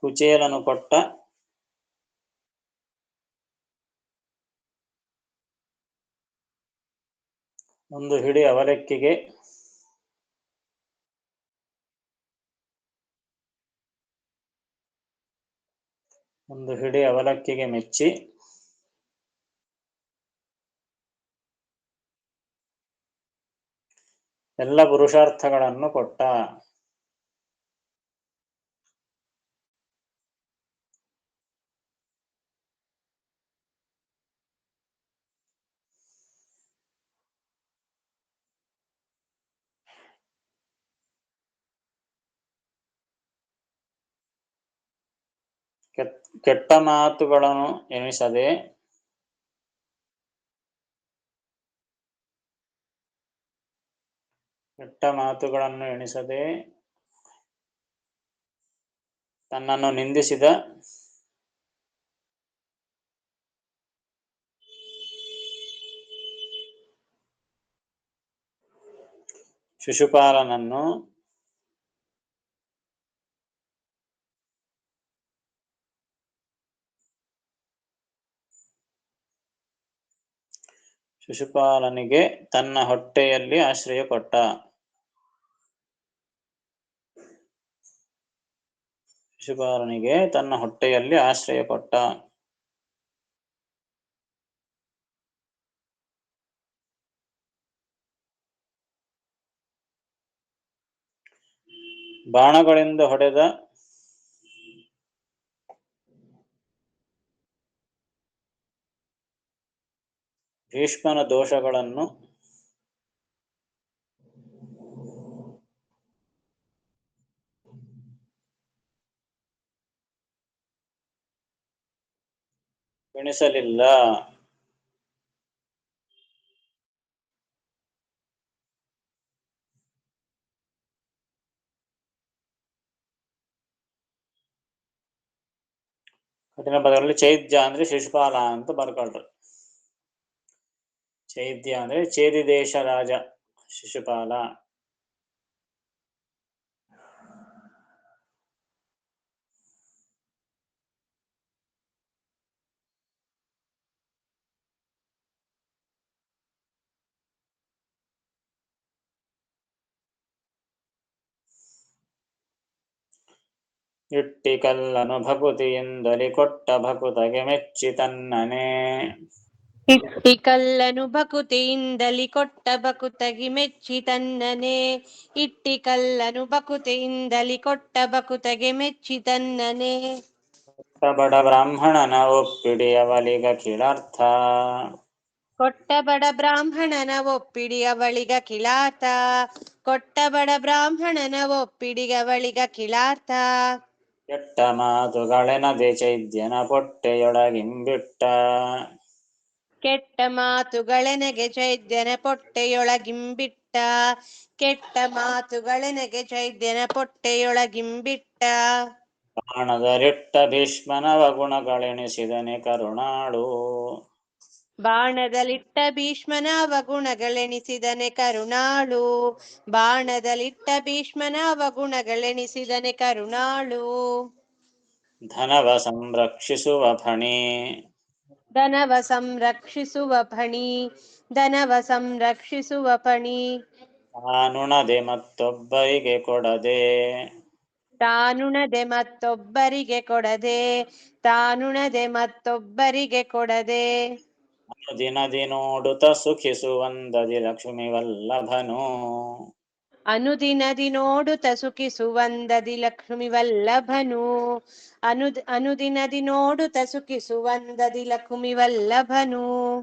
ಕುಚೇಲನು ಕೊಟ್ಟ ಒಂದು ಹಿಡಿ ಅವಲಕ್ಕಿಗೆ ಮೆಚ್ಚಿ ಎಲ್ಲ ಪುರುಷಾರ್ಥಗಳನ್ನು ಕೊಟ್ಟ. ಕೆಟ್ಟ ಮಾತುಗಳನ್ನು ಎಣಿಸದೆ ತನ್ನನ್ನು ನಿಂದಿಸಿದ ಶಿಶುಪಾಲನನ್ನು ಶಿಶುಪಾಲನಿಗೆ ತನ್ನ ಹೊಟ್ಟೆಯಲ್ಲಿ ಆಶ್ರಯ ಕೊಟ್ಟ. ಬಾಣಗಳಿಂದ ಹೊಡೆದ ಭೀಷ್ಮನ ದೋಷಗಳನ್ನು ಎಣಿಸಲಿಲ್ಲ. ಕಠಿಣ ಪದಗಳಲ್ಲಿ ಚೈದ್ಯ ಅಂದ್ರೆ ಶಿಶುಪಾಲ ಅಂತ ಬರ್ಕೊಳ್ರಿ. ಚೈದ್ಯ ಅಂದ್ರೆ ಚೇದಿ ದೇಶ ರಾಜ ಶಿಶುಪಾಲ. ಇಟ್ಟಿ ಕಲ್ಲನು ಭಕುತಿಯಿಂದಲಿ ಕೊಟ್ಟ ಭಕುತಗೆ ಮೆಚ್ಚಿ ತನ್ನನೆ. ಇಟ್ಟಿ ಕಲ್ಲನು ಭಕುತಿಯಿಂದಲಿ ಕೊಟ್ಟ ಭಕುತಗಿ ಮೆಚ್ಚಿ ತನ್ನನೆ. ಇಟ್ಟಿ ಕಲ್ಲನು ಭಕುತಿಯಿಂದಲಿ ಕೊಟ್ಟ ಭಕುತಗೆ ಮೆಚ್ಚಿ ತನ್ನನೆ. ಬಡ ಬ್ರಾಹ್ಮಣನ ಒಪ್ಪಿಡಿ ಅವಳಿಗ ಕಿಳಾರ್ಥ. ಕೊಟ್ಟ ಬಡ ಬ್ರಾಹ್ಮಣನ ಒಪ್ಪಿಡಿ ಅವಳಿಗ ಕಿಳಾರ್ಥ. ಕೊಟ್ಟ ಬಡ ಬ್ರಾಹ್ಮಣನ ಒಪ್ಪಿಡಿ ಅವಳಿಗ ಕಿಳಾರ್ಥ. ಕೆಟ್ಟ ಮಾತುಗಳೆನದೆ ಚೈದ್ಯನ ಪೊಟ್ಟೆಯೊಳಗಿಂಬಿಟ್ಟ. ಕೆಟ್ಟ ಮಾತುಗಳೆನಗೆ ಚೈದ್ಯನ ಪೊಟ್ಟೆಯೊಳಗಿಂಬಿಟ್ಟ. ಕೆಟ್ಟ ಮಾತುಗಳೆನಗೆ ಚೈದ್ಯನ ಪೊಟ್ಟೆಯೊಳಗಿಂಬಿಟ್ಟ. ಬಾಣದಲಿಟ್ಟ ಭೀಷ್ಮನ ಅವಗುಣಗಳೆಣಿಸಿದನೆ ಕರುಣಾಳು. ಬಾಣದಲಿಟ್ಟ ಭೀಷ್ಮನ ಅವಗುಣಗಳೆಣಿಸಿದನೆ ಕರುಣಾಳು. ಬಾಣದಲಿಟ್ಟ ಭೀಷ್ಮನ ಅವಗುಣಗಳೆಣಿಸಿದನೆ ಕರುಣಾಳು. ಧನವ ಸಂರಕ್ಷಿಸುವ ಫಣಿ. ಧನವ ಸಂರಕ್ಷಿಸುವ ಫಣಿ. ಧನವ ಸಂರಕ್ಷಿಸುವ ಫಣಿ. ತಾನುಣದೆ ಮತ್ತೊಬ್ಬರಿಗೆ ಕೊಡದೆ. ತಾನುಣದೆ ಮತ್ತೊಬ್ಬರಿಗೆ ಕೊಡದೆ. ತಾನುಣದೆ ಮತ್ತೊಬ್ಬರಿಗೆ ಕೊಡದೆ. ಅನುದಿನದಿ ನೋಡುತ್ತ ಸುಖಿಸುವಂದದಿ ಲಕ್ಷ್ಮಿ ವಲ್ಲಭನು. ಅನುದಿನದಿ ನೋಡುತ್ತ ಸುಖಿಸುವಂದದಿ ಲಕ್ಷ್ಮಿ ವಲ್ಲಭನು. ಅನುದಿನದಿ ನೋಡುತ್ತ ಸುಖಿಸುವಂದದಿ ಲಕ್ಷ್ಮಿ ವಲ್ಲಭನು.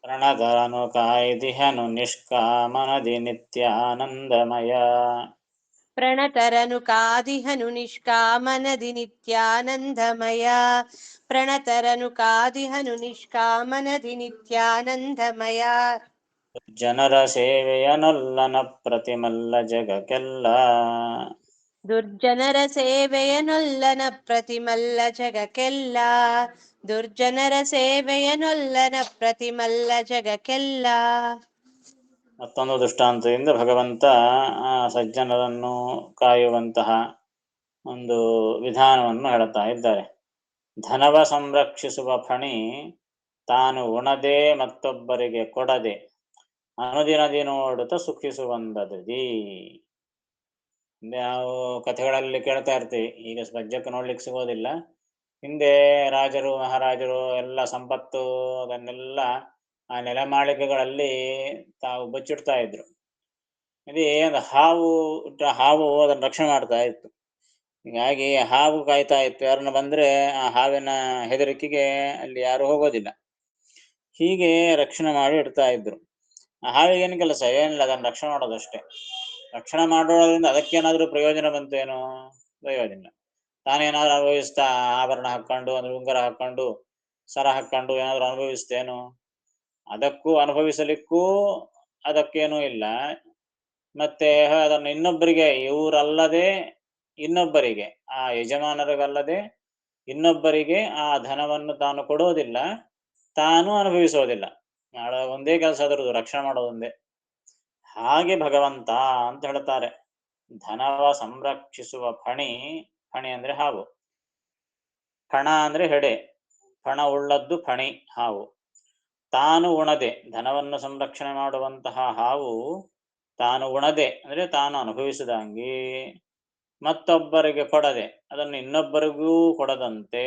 ಪ್ರಣದರನು ಕಾಯ್ದಿಹನು ನಿಷ್ಕಾಮನದಿ ನಿತ್ಯಾನಂದಮಯ. ಪ್ರಣತರನು ಕಾದಿಹನು ನಿಷ್ಕಾಮನದಿ ನಿತ್ಯಾನಂದಮಯ. ಪ್ರಣತರನು ಕಾದಿಹನು ನಿಷ್ಕಾಮನದಿ ನಿತ್ಯಾನಂದಮಯ. ಜನರ ಸೇವೆಯನೊಲ್ಲನ ಪ್ರತಿಮಲ್ಲ ಜಗಕ್ಕೆಲ್ಲ. ದುರ್ಜನರ ಸೇವೆಯನೊಲ್ಲನ ಪ್ರತಿಮಲ್ಲ ಜಗಕ್ಕೆಲ್ಲ. ದುರ್ಜನರ ಸೇವೆಯನೊಲ್ಲನ ಪ್ರತಿಮಲ್ಲ ಜಗಕ್ಕೆಲ್ಲ. ಮತ್ತೊಂದು ದೃಷ್ಟಾಂತದಿಂದ ಭಗವಂತ ಸಜ್ಜನರನ್ನು ಕಾಯುವಂತಹ ಒಂದು ವಿಧಾನವನ್ನು ಹೇಳುತ್ತಾ ಇದ್ದಾರೆ. ಧನವ ಸಂರಕ್ಷಿಸುವ ಫಣಿ ತಾನು ಉಣದೆ ಮತ್ತೊಬ್ಬರಿಗೆ ಕೊಡದೆ ಅನುದಿನದಿ ನೋಡುತ್ತ ಸುಖಿಸುವಂದದಿ. ನಾವು ಕಥೆಗಳಲ್ಲಿ ಕೇಳ್ತಾ ಇರ್ತೀವಿ, ಈಗ ಸದ್ಯಕ್ಕೆ ನೋಡ್ಲಿಕ್ಕೆ ಸಿಗೋದಿಲ್ಲ. ಹಿಂದೆ ರಾಜರು ಮಹಾರಾಜರು ಎಲ್ಲ ಸಂಪತ್ತು ಅದನ್ನೆಲ್ಲ ಆ ನೆಲಮಾಳಿಗೆಗಳಲ್ಲಿ ತಾವು ಬಚ್ಚಿಡ್ತಾ ಇದ್ರು. ಅದೇ ಒಂದು ಹಾವು ಅದನ್ನು ರಕ್ಷಣೆ ಮಾಡ್ತಾ ಇತ್ತು. ಹೀಗಾಗಿ ಹಾವು ಕಾಯ್ತಾ ಇತ್ತು, ಯಾರನ್ನ ಬಂದ್ರೆ ಆ ಹಾವಿನ ಹೆದರಿಕೆಗೆ ಅಲ್ಲಿ ಯಾರು ಹೋಗೋದಿಲ್ಲ. ಹೀಗೆ ರಕ್ಷಣೆ ಮಾಡಿ ಇಡ್ತಾ ಇದ್ರು. ಆ ಹಾವಿಗೇನು ಕೆಲಸ ಏನಿಲ್ಲ, ಅದನ್ನು ರಕ್ಷಣೆ ಮಾಡೋದಷ್ಟೇ. ರಕ್ಷಣೆ ಮಾಡೋದ್ರಿಂದ ಅದಕ್ಕೇನಾದ್ರೂ ಪ್ರಯೋಜನ ಬಂತೇನೋ? ಪ್ರಯೋಜನ ಇಲ್ಲ. ತಾನೇನಾದ್ರೂ ಅನುಭವಿಸ್ತಾ ಆಭರಣ ಹಾಕೊಂಡು ಅಂದ್ರೆ ಉಂಗುರ ಹಾಕೊಂಡು ಸರ ಹಾಕೊಂಡು ಏನಾದ್ರು ಅನುಭವಿಸ್ತೇನೋ? ಅದಕ್ಕೂ ಅನುಭವಿಸಲಿಕ್ಕೂ ಅದಕ್ಕೇನೂ ಇಲ್ಲ. ಮತ್ತೆ ಅದನ್ನು ಇನ್ನೊಬ್ಬರಿಗೆ, ಇವರಲ್ಲದೆ ಇನ್ನೊಬ್ಬರಿಗೆ, ಆ ಯಜಮಾನರಿಗಲ್ಲದೆ ಇನ್ನೊಬ್ಬರಿಗೆ ಆ ಧನವನ್ನು ತಾನು ಕೊಡೋದಿಲ್ಲ, ತಾನು ಅನುಭವಿಸೋದಿಲ್ಲ. ನಾಳೆ ಒಂದೇ ಕೆಲಸ ಅದರದ್ದು, ರಕ್ಷಣೆ ಮಾಡೋದೊಂದೇ. ಹಾಗೆ ಭಗವಂತ ಅಂತ ಹೇಳ್ತಾರೆ. ಧನವ ಸಂರಕ್ಷಿಸುವ ಫಣಿ, ಫಣಿ ಅಂದ್ರೆ ಹಾವು, ಫಣ ಅಂದ್ರೆ ಹೆಡೆ, ಫಣ ಉಳ್ಳದ್ದು ಫಣಿ ಹಾವು. ತಾನು ಉಣದೆ, ಧನವನ್ನು ಸಂರಕ್ಷಣೆ ಮಾಡುವಂತಹ ಹಾವು ತಾನು ಉಣದೆ ಅಂದ್ರೆ ತಾನು ಅನುಭವಿಸಿದಂಗೆ, ಮತ್ತೊಬ್ಬರಿಗೆ ಕೊಡದೆ ಅದನ್ನು ಇನ್ನೊಬ್ಬರಿಗೂ ಕೊಡದಂತೆ,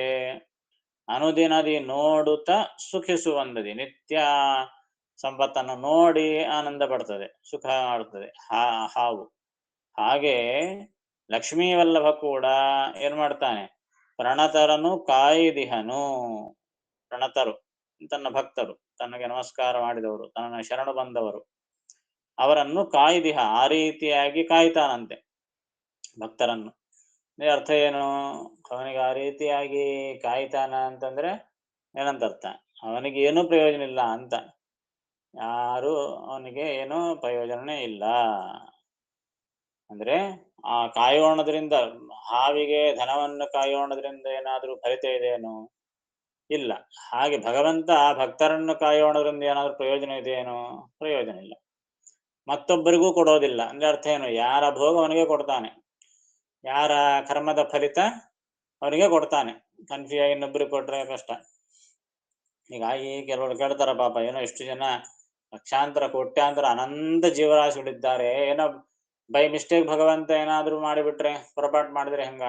ಅನುದಿನದಿ ನೋಡುತ್ತಾ ಸುಖಿಸುವಂದದಿ, ನಿತ್ಯ ಸಂಪತ್ತನ್ನು ನೋಡಿ ಆನಂದ ಪಡ್ತದೆ, ಸುಖ ಮಾಡ್ತದೆ ಹಾವು. ಹಾಗೆ ಲಕ್ಷ್ಮೀ ವಲ್ಲಭ ಕೂಡ ಏನ್ ಮಾಡ್ತಾನೆ? ಪ್ರಣತರನು ಕಾಯಿದಿಹನು. ಪ್ರಣತರು ತನ್ನ ಭಕ್ತರು, ತನಗೆ ನಮಸ್ಕಾರ ಮಾಡಿದವರು, ತನ್ನ ಶರಣು ಬಂದವರು, ಅವರನ್ನು ಕಾಯ್ದಿಹ, ಆ ರೀತಿಯಾಗಿ ಕಾಯ್ತಾನಂತೆ ಭಕ್ತರನ್ನು. ಅರ್ಥ ಏನು? ಅವನಿಗೆ ಆ ರೀತಿಯಾಗಿ ಕಾಯ್ತಾನ ಅಂತಂದ್ರೆ ಏನಂತ ಅರ್ಥ? ಅವನಿಗೆ ಏನೂ ಪ್ರಯೋಜನ ಇಲ್ಲ ಅಂತ. ಯಾರು ಅವನಿಗೆ ಏನೂ ಪ್ರಯೋಜನನೇ ಇಲ್ಲ ಅಂದ್ರೆ, ಆ ಕಾಯೋಣದ್ರಿಂದ, ಹಾವಿಗೆ ಧನವನ್ನು ಕಾಯೋಣದ್ರಿಂದ ಏನಾದ್ರೂ ಫಲಿತ ಇದೆಯೇನು? ಇಲ್ಲ. ಹಾಗೆ ಭಗವಂತ ಭಕ್ತರನ್ನು ಕಾಯೋಣದ್ರಿಂದ ಏನಾದ್ರೂ ಪ್ರಯೋಜನ ಇದೆಯೇನು? ಪ್ರಯೋಜನ ಇಲ್ಲ. ಮತ್ತೊಬ್ಬರಿಗೂ ಕೊಡೋದಿಲ್ಲ ಅಂದ್ರೆ ಅರ್ಥ ಏನು? ಯಾರ ಭೋಗ ಅವನಿಗೆ ಕೊಡ್ತಾನೆ, ಯಾರ ಕರ್ಮದ ಫಲಿತ ಅವನಿಗೆ ಕೊಡ್ತಾನೆ. ಕನ್ಫ್ಯೂಸ್ ಇನ್ನೊಬ್ಬರಿಗೆ ಕೊಟ್ರೆ ಕಷ್ಟ. ಹೀಗಾಗಿ ಕೆಲವರು ಕೇಳ್ತಾರ, ಪಾಪ ಏನೋ ಎಷ್ಟು ಜನ ಲಕ್ಷಾಂತರ ಕೋಟ್ಯಾಂತರ ಅನಂತ ಜೀವರಾಶಿಗಳಿದ್ದಾರೆ, ಏನೋ ಬೈ ಮಿಸ್ಟೇಕ್ ಭಗವಂತ ಏನಾದ್ರೂ ಮಾಡಿಬಿಟ್ರೆ, ಹೊರಪಾಟ್ ಮಾಡಿದ್ರೆ ಹೆಂಗ?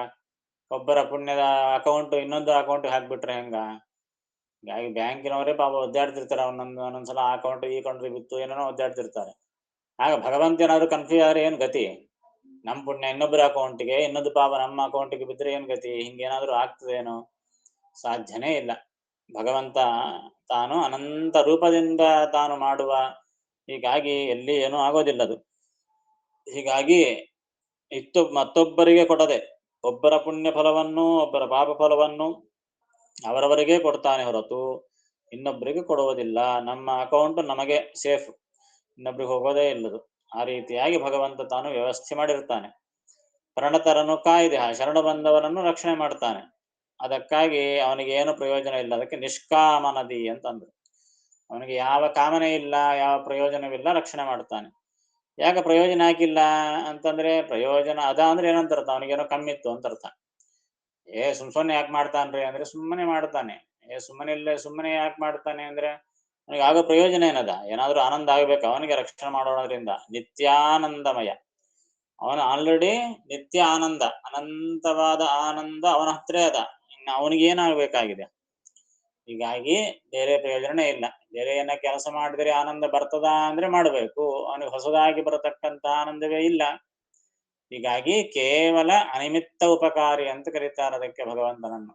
ಒಬ್ಬರ ಪುಣ್ಯದ ಅಕೌಂಟ್ ಇನ್ನೊಂದು ಅಕೌಂಟ್ ಹಾಕ್ಬಿಟ್ರೆ ಹೆಂಗ? ಹೀಗಾಗಿ ಬ್ಯಾಂಕಿನವರೇ ಪಾಪ ಒದ್ದಾಡ್ತಿರ್ತಾರೆ, ಒಂದೊಂದ್ಸಲ ಆ ಅಕೌಂಟ್ ಈ ಅಕೌಂಟ್ ಬಿತ್ತು ಏನೋ ಒದ್ದಾಡ್ತಿರ್ತಾರೆ. ಆಗ ಭಗವಂತ ಏನಾದ್ರು ಕನ್ಫ್ಯೂಸ್ ಆದ್ರೆ ಏನ್ ಗತಿ? ನಮ್ಮ ಪುಣ್ಯ ಇನ್ನೊಬ್ಬರ ಅಕೌಂಟಿಗೆ, ಇನ್ನೊಂದು ಪಾಪ ನಮ್ಮ ಅಕೌಂಟಿಗೆ ಬಿದ್ದರೆ ಏನ್ ಗತಿ? ಹಿಂಗೇನಾದ್ರೂ ಆಗ್ತದೇನೋ? ಸಾಧ್ಯನೇ ಇಲ್ಲ. ಭಗವಂತ ತಾನು ಅನಂತ ರೂಪದಿಂದ ತಾನು ಮಾಡುವ, ಹೀಗಾಗಿ ಎಲ್ಲಿ ಏನೂ ಆಗೋದಿಲ್ಲದು. ಹೀಗಾಗಿ ಮತ್ತೊಬ್ಬರಿಗೆ ಕೊಡದೆ, ಒಬ್ಬರ ಪುಣ್ಯ ಫಲವನ್ನು ಒಬ್ಬರ ಪಾಪ ಫಲವನ್ನು ಅವರವರಿಗೆ ಕೊಡ್ತಾನೆ ಹೊರತು ಇನ್ನೊಬ್ಬರಿಗೆ ಕೊಡುವುದಿಲ್ಲ. ನಮ್ಮ ಅಕೌಂಟ್ ನಮಗೆ ಸೇಫ್, ಇನ್ನೊಬ್ರಿಗೆ ಹೋಗೋದೇ ಇಲ್ಲದು. ಆ ರೀತಿಯಾಗಿ ಭಗವಂತ ತಾನು ವ್ಯವಸ್ಥೆ ಮಾಡಿರ್ತಾನೆ. ಪ್ರಣತರನು ಕಾಯ್ದೆ, ಶರಣು ಬಂದವರನ್ನು ರಕ್ಷಣೆ ಮಾಡ್ತಾನೆ. ಅದಕ್ಕಾಗಿ ಅವನಿಗೆ ಏನು ಪ್ರಯೋಜನ ಇಲ್ಲ. ಅದಕ್ಕೆ ನಿಷ್ಕಾಮನದಿ ಅಂತಂದ್ರು. ಅವನಿಗೆ ಯಾವ ಕಾಮನೆ ಇಲ್ಲ, ಯಾವ ಪ್ರಯೋಜನವಿಲ್ಲ, ರಕ್ಷಣೆ ಮಾಡ್ತಾನೆ. ಯಾಕೆ ಪ್ರಯೋಜನ ಹಾಕಿಲ್ಲ ಅಂತಂದ್ರೆ, ಪ್ರಯೋಜನ ಅದ ಅಂದ್ರೆ ಏನಂತ ಅರ್ಥ? ಅವನಿಗೇನೋ ಕಮ್ಮಿತ್ತು ಅಂತ ಅರ್ಥ. ಸುಮ್ಮನೆ ಯಾಕೆ ಮಾಡ್ತಾನ್ರಿ ಅಂದ್ರೆ ಸುಮ್ಮನೆ ಮಾಡ್ತಾನೆ. ಸುಮ್ಮನೆ ಯಾಕೆ ಮಾಡ್ತಾನೆ ಅಂದ್ರೆ ಅವನಿಗೆ ಆಗೋ ಪ್ರಯೋಜನ ಏನದ? ಏನಾದ್ರೂ ಆನಂದ ಆಗ್ಬೇಕು, ಅವನಿಗೆ ರಕ್ಷಣೆ ಮಾಡೋದ್ರಿಂದ. ನಿತ್ಯಾನಂದಮಯ, ಅವನು ಆಲ್ರೆಡಿ ನಿತ್ಯ ಆನಂದ, ಅನಂತವಾದ ಆನಂದ ಅವನ ಹತ್ರ ಅದ. ಇನ್ನು ಅವನಿಗೆ ಏನಾಗಬೇಕಾಗಿದೆ? ಹೀಗಾಗಿ ಬೇರೆ ಪ್ರಯೋಜನ ಇಲ್ಲ. ಬೇರೆ ಏನ ಕೆಲಸ ಮಾಡಿದರೆ ಆನಂದ ಬರ್ತದ ಅಂದ್ರೆ ಮಾಡಬೇಕು, ಅವನಿಗೆ ಹೊಸದಾಗಿ ಬರತಕ್ಕಂತ ಆನಂದವೇ ಇಲ್ಲ. ಹೀಗಾಗಿ ಕೇವಲ ಅನಿಮಿತ್ತ ಉಪಕಾರಿ ಅಂತ ಕರೀತಾರೆ ಅದಕ್ಕೆ ಭಗವಂತನನ್ನು.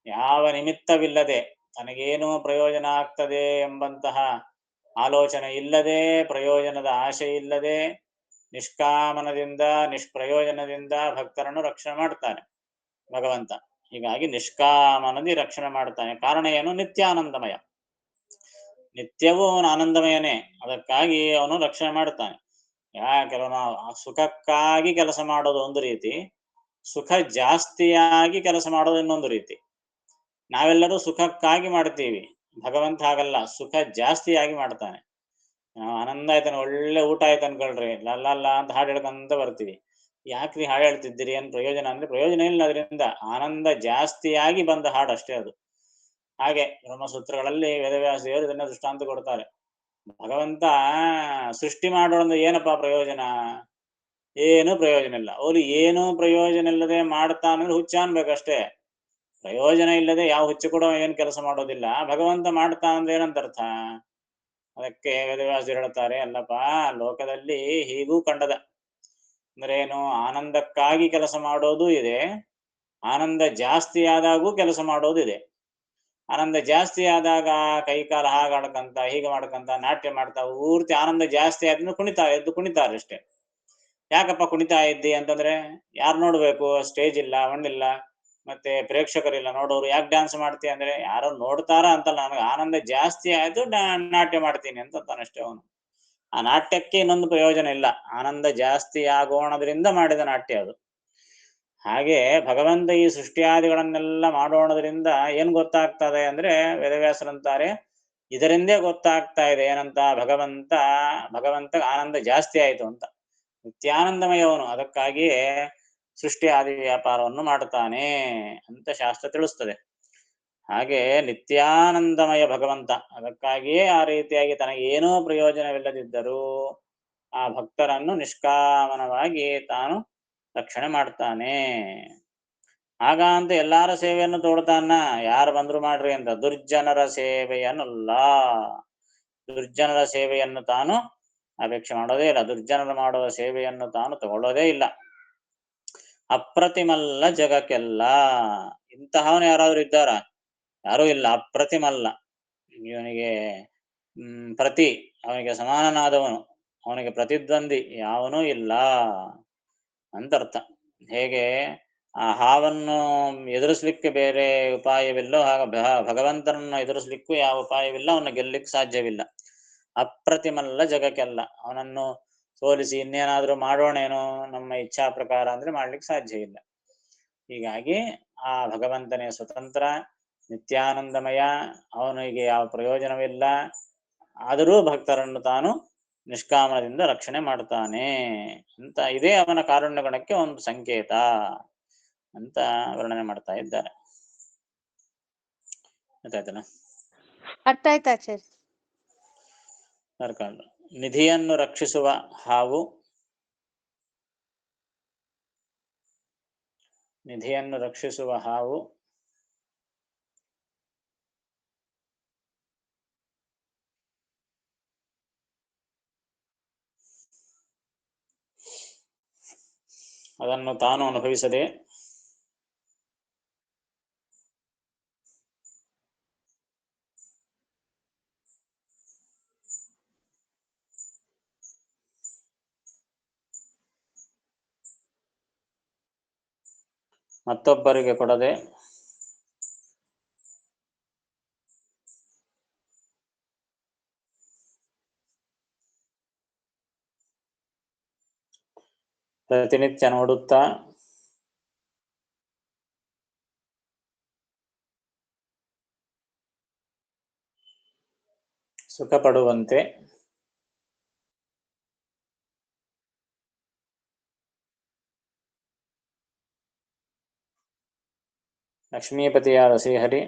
ಯಾವ ನಿಮಿತ್ತವಿಲ್ಲದೆ, ತನಗೇನು ಪ್ರಯೋಜನ ಆಗ್ತದೆ ಎಂಬಂತಹ ಆಲೋಚನೆ ಇಲ್ಲದೆ, ಪ್ರಯೋಜನದ ಆಶೆ ಇಲ್ಲದೆ, ನಿಷ್ಕಾಮನದಿಂದ ನಿಷ್ಪ್ರಯೋಜನದಿಂದ ಭಕ್ತರನ್ನು ರಕ್ಷಣೆ ಮಾಡ್ತಾನೆ ಭಗವಂತ. ಹೀಗಾಗಿ ನಿಷ್ಕಾಮನದಿ ರಕ್ಷಣೆ ಮಾಡ್ತಾನೆ. ಕಾರಣ ಏನು? ನಿತ್ಯಾನಂದಮಯ, ನಿತ್ಯವೂ ಅವನು ಆನಂದಮಯನೇ. ಅದಕ್ಕಾಗಿ ಅವನು ರಕ್ಷಣೆ ಮಾಡ್ತಾನೆ. ಕೆಲವು ನಾವು ಸುಖಕ್ಕಾಗಿ ಕೆಲಸ ಮಾಡೋದು ಒಂದು ರೀತಿ, ಸುಖ ಜಾಸ್ತಿಯಾಗಿ ಕೆಲಸ ಮಾಡೋದು ಇನ್ನೊಂದು ರೀತಿ. ನಾವೆಲ್ಲರೂ ಸುಖಕ್ಕಾಗಿ ಮಾಡ್ತೀವಿ, ಭಗವಂತ ಹಾಗಲ್ಲ, ಸುಖ ಜಾಸ್ತಿಯಾಗಿ ಮಾಡ್ತಾನೆ. ನಾವು ಆನಂದ ಆಯ್ತಾನೆ, ಒಳ್ಳೆ ಊಟ ಆಯ್ತು ಅನ್ಕೊಳ್ರಿ, ಲಲ್ಲ ಅಂತ ಹಾಡು ಹೇಳ್ಕೊಂತ ಬರ್ತೀವಿ. ಯಾಕ್ರಿ ಹಾಡು ಹೇಳ್ತಿದ್ದೀರಿ ಏನ್ ಪ್ರಯೋಜನ ಅಂದ್ರೆ ಪ್ರಯೋಜನ ಇಲ್ಲ, ಅದರಿಂದ ಆನಂದ ಜಾಸ್ತಿಯಾಗಿ ಬಂದ ಹಾಡು ಅಷ್ಟೇ ಅದು. ಹಾಗೆ ಬ್ರಹ್ಮಸೂತ್ರಗಳಲ್ಲಿ ವೇದವ್ಯಾಸ ದೇವರು ಇದನ್ನ ದೃಷ್ಟಾಂತ ಕೊಡ್ತಾರೆ. ಭಗವಂತ ಸೃಷ್ಟಿ ಮಾಡೋದ್ರಿಂದ ಏನಪ್ಪಾ ಪ್ರಯೋಜನ? ಏನು ಪ್ರಯೋಜನ ಇಲ್ಲ. ಅವ್ರು ಏನೂ ಪ್ರಯೋಜನ ಇಲ್ಲದೆ ಮಾಡ್ತಾನಂದ್ರೆ ಹುಚ್ಚ ಅನ್ಬೇಕಷ್ಟೇ. ಪ್ರಯೋಜನ ಇಲ್ಲದೆ ಯಾವ ಹುಚ್ಚು ಕೂಡ ಏನ್ ಕೆಲಸ ಮಾಡೋದಿಲ್ಲ. ಭಗವಂತ ಮಾಡ್ತಾನಂದ್ರೆ ಏನಂತ ಅರ್ಥ? ಅದಕ್ಕೆ ವೇದವ್ಯಾಸ ಹೇಳ್ತಾರೆ, ಅಲ್ಲಪ್ಪ ಲೋಕದಲ್ಲಿ ಹೀಗೂ ಕಂಡದ. ಅಂದ್ರೆ ಏನು? ಆನಂದಕ್ಕಾಗಿ ಕೆಲಸ ಮಾಡೋದು ಇದೆ, ಆನಂದ ಜಾಸ್ತಿ ಆದಾಗೂ ಕೆಲಸ ಮಾಡೋದು ಇದೆ. ಆನಂದ ಜಾಸ್ತಿ ಆದಾಗ ಕೈಕಾಲ ಹಾಗಾಡ್ಕಂತ ಹೀಗೆ ಮಾಡ್ಕಂತ ನಾಟ್ಯ ಮಾಡ್ತಾ ಪೂರ್ತಿ ಆನಂದ ಜಾಸ್ತಿ ಆದ್ಮೇಲೆ ಎದ್ದು ಕುಣಿತಾರೆ ಅಷ್ಟೇ. ಯಾಕಪ್ಪ ಕುಣಿತಾ ಇದ್ದಿ ಅಂತಂದ್ರೆ, ಯಾರು ನೋಡ್ಬೇಕು? ಸ್ಟೇಜ್ ಇಲ್ಲ, ಮಣ್ಣಿಲ್ಲ, ಮತ್ತೆ ಪ್ರೇಕ್ಷಕರಿಲ್ಲ ನೋಡೋರು. ಯಾಕೆ ಡ್ಯಾನ್ಸ್ ಮಾಡ್ತೀಯ ಅಂದ್ರೆ, ಯಾರೋ ನೋಡ್ತಾರ ಅಂತಲ್ಲ, ನನಗೆ ಆನಂದ ಜಾಸ್ತಿ ಆಯ್ತು ನಾಟ್ಯ ಮಾಡ್ತೀನಿ ಅಂತ ಅಷ್ಟೇ ಅವನು. ಆ ನಾಟ್ಯಕ್ಕೆ ಇನ್ನೊಂದು ಪ್ರಯೋಜನ ಇಲ್ಲ, ಆನಂದ ಜಾಸ್ತಿ ಆಗೋಣದ್ರಿಂದ ಮಾಡಿದ ನಾಟ್ಯ ಅದು. ಹಾಗೆ ಭಗವಂತ ಈ ಸೃಷ್ಟಿಯಾದಿಗಳನ್ನೆಲ್ಲ ಮಾಡೋಣದ್ರಿಂದ ಏನ್ ಗೊತ್ತಾಗ್ತದೆ ಅಂದ್ರೆ, ವೇದವ್ಯಾಸರಂತಾರೆ ಇದರಿಂದೇ ಗೊತ್ತಾಗ್ತಾ ಇದೆ ಏನಂತ? ಭಗವಂತ ಆನಂದ ಜಾಸ್ತಿ ಆಯಿತು ಅಂತ. ನಿತ್ಯಾನಂದಮಯವನು, ಅದಕ್ಕಾಗಿಯೇ ಸೃಷ್ಟಿ ಆದಿ ವ್ಯಾಪಾರವನ್ನು ಮಾಡುತ್ತಾನೆ ಅಂತ ಶಾಸ್ತ್ರ ತಿಳಿಸ್ತದೆ. ಹಾಗೆ ನಿತ್ಯಾನಂದಮಯ ಭಗವಂತ, ಅದಕ್ಕಾಗಿಯೇ ಆ ರೀತಿಯಾಗಿ ತನಗೇನೂ ಪ್ರಯೋಜನವಿಲ್ಲದಿದ್ದರೂ ಆ ಭಕ್ತರನ್ನು ನಿಷ್ಕಾಮನವಾಗಿ ತಾನು ರಕ್ಷಣೆ ಮಾಡ್ತಾನೆ. ಆಗ ಅಂತ ಎಲ್ಲಾರ ಸೇವೆಯನ್ನು ತೋಡ್ತಾನ, ಯಾರು ಬಂದ್ರು ಮಾಡ್ರಿ ಅಂತ. ದುರ್ಜನರ ಸೇವೆಯನ್ನಲ್ಲ, ದುರ್ಜನರ ಸೇವೆಯನ್ನು ತಾನು ಅಪೇಕ್ಷೆ ಮಾಡೋದೇ ಇಲ್ಲ, ದುರ್ಜನರು ಮಾಡುವ ಸೇವೆಯನ್ನು ತಾನು ತಗೊಳ್ಳೋದೇ ಇಲ್ಲ. ಅಪ್ರತಿಮಲ್ಲ ಜಗಕ್ಕೆಲ್ಲ, ಇಂತಹವನು ಯಾರಾದ್ರೂ ಇದ್ದಾರ? ಯಾರೂ ಇಲ್ಲ. ಅಪ್ರತಿಮಲ್ಲ, ಇವನಿಗೆ ಪ್ರತಿ, ಅವನಿಗೆ ಸಮಾನನಾದವನು, ಅವನಿಗೆ ಪ್ರತಿದ್ವಂದಿ ಯಾವನೂ ಇಲ್ಲ ಅಂತರ್ಥ. ಹೇಗೆ ಆ ಹಾವನ್ನು ಎದುರಿಸ್ಲಿಕ್ಕೆ ಬೇರೆ ಉಪಾಯವಿಲ್ಲೋ, ಹಾಗ ಭಗವಂತನನ್ನು ಎದುರಿಸ್ಲಿಕ್ಕೂ ಯಾವ ಉಪಾಯವಿಲ್ಲ, ಅವನ್ನ ಗೆಲ್ಲಲಿಕ್ಕೆ ಸಾಧ್ಯವಿಲ್ಲ. ಅಪ್ರತಿಮಲ್ಲ ಜಗಕ್ಕೆಲ್ಲ, ಅವನನ್ನು ಸೋಲಿಸಿ ಇನ್ನೇನಾದ್ರೂ ಮಾಡೋಣೇನೋ ನಮ್ಮ ಇಚ್ಛಾ ಪ್ರಕಾರ ಅಂದ್ರೆ ಮಾಡ್ಲಿಕ್ಕೆ ಸಾಧ್ಯ ಇಲ್ಲ. ಹೀಗಾಗಿ ಆ ಭಗವಂತನೇ ಸ್ವತಂತ್ರ, ನಿತ್ಯಾನಂದಮಯ, ಅವನಿಗೆ ಯಾವ ಪ್ರಯೋಜನವಿಲ್ಲ. ಆದರೂ ಭಕ್ತರನ್ನು ತಾನು ನಿಷ್ಕಾಮದಿಂದ ರಕ್ಷಣೆ ಮಾಡ್ತಾನೆ ಅಂತ, ಇದೇ ಅವನ ಕಾರುಣ್ಯ ಗುಣಕ್ಕೆ ಒಂದು ಸಂಕೇತ ಅಂತ ವರ್ಣನೆ ಮಾಡ್ತಾ ಇದ್ದಾರೆ. ಗೊತ್ತಾಯ್ತಲ್ಲ? ಅರ್ಥ ಆಯ್ತಾ ಆಚಾರ್ಯ? ಕರ್ಕೊಂಡು ನಿಧಿಯನ್ನು ರಕ್ಷಿಸುವ ಹಾವು, ನಿಧಿಯನ್ನು ರಕ್ಷಿಸುವ ಹಾವು ಅದನ್ನು ತಾನು ಅನುಭವಿಸದೆ ಮತ್ತೊಬ್ಬರಿಗೆ ಕೊಡದೆ ಪ್ರತಿನಿತ್ಯ ನೋಡುತ್ತಾ ಸುಖ ಪಡುವಂತೆ ಲಕ್ಷ್ಮೀಪತಿಯಾದ ಶ್ರೀಹರಿ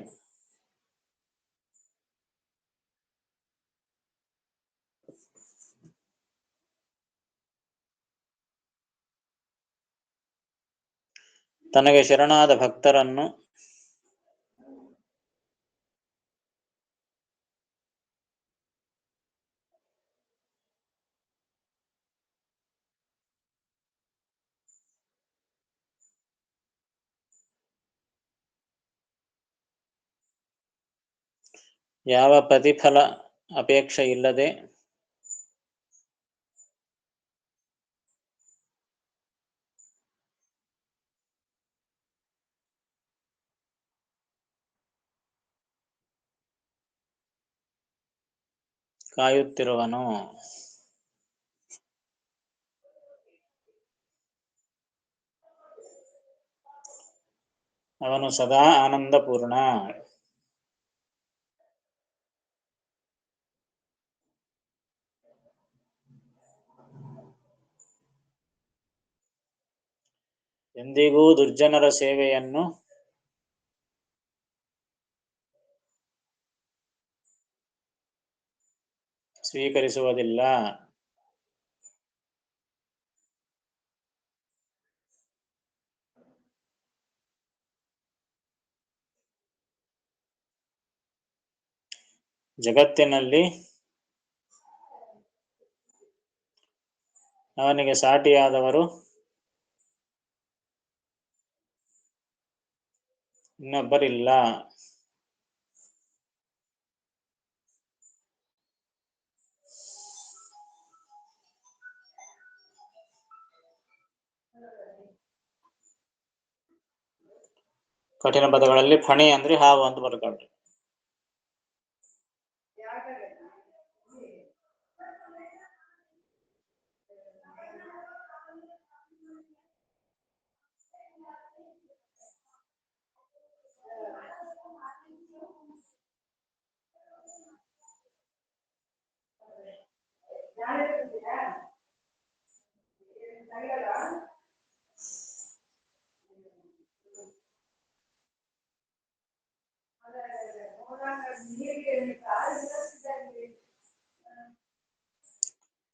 ತನಗೆ ಶರಣಾದ ಭಕ್ತರನ್ನು ಯಾವ ಪ್ರತಿಫಲ ಅಪೇಕ್ಷೆ ಇಲ್ಲದೆ ಕಾಯುತ್ತಿರುವನು. ಅವನು ಸದಾ ಆನಂದಪೂರ್ಣ. ಎಂದಿಗೂ ದುರ್ಜನರ ಸೇವೆಯನ್ನು ಸ್ವೀಕರಿಸುವುದಿಲ್ಲ. ಜಗತ್ತಿನಲ್ಲಿ ಅವನಿಗೆ ಸಾಟಿಯಾದವರು ಇನ್ನೊಬ್ಬರಿಲ್ಲ. ಕಠಿಣ ಪದಗಳಲ್ಲಿ ಫಣಿ ಅಂದ್ರೆ ಹಾವು ಅಂತ ಬರ್ಕೊಂಡ್ರಿ.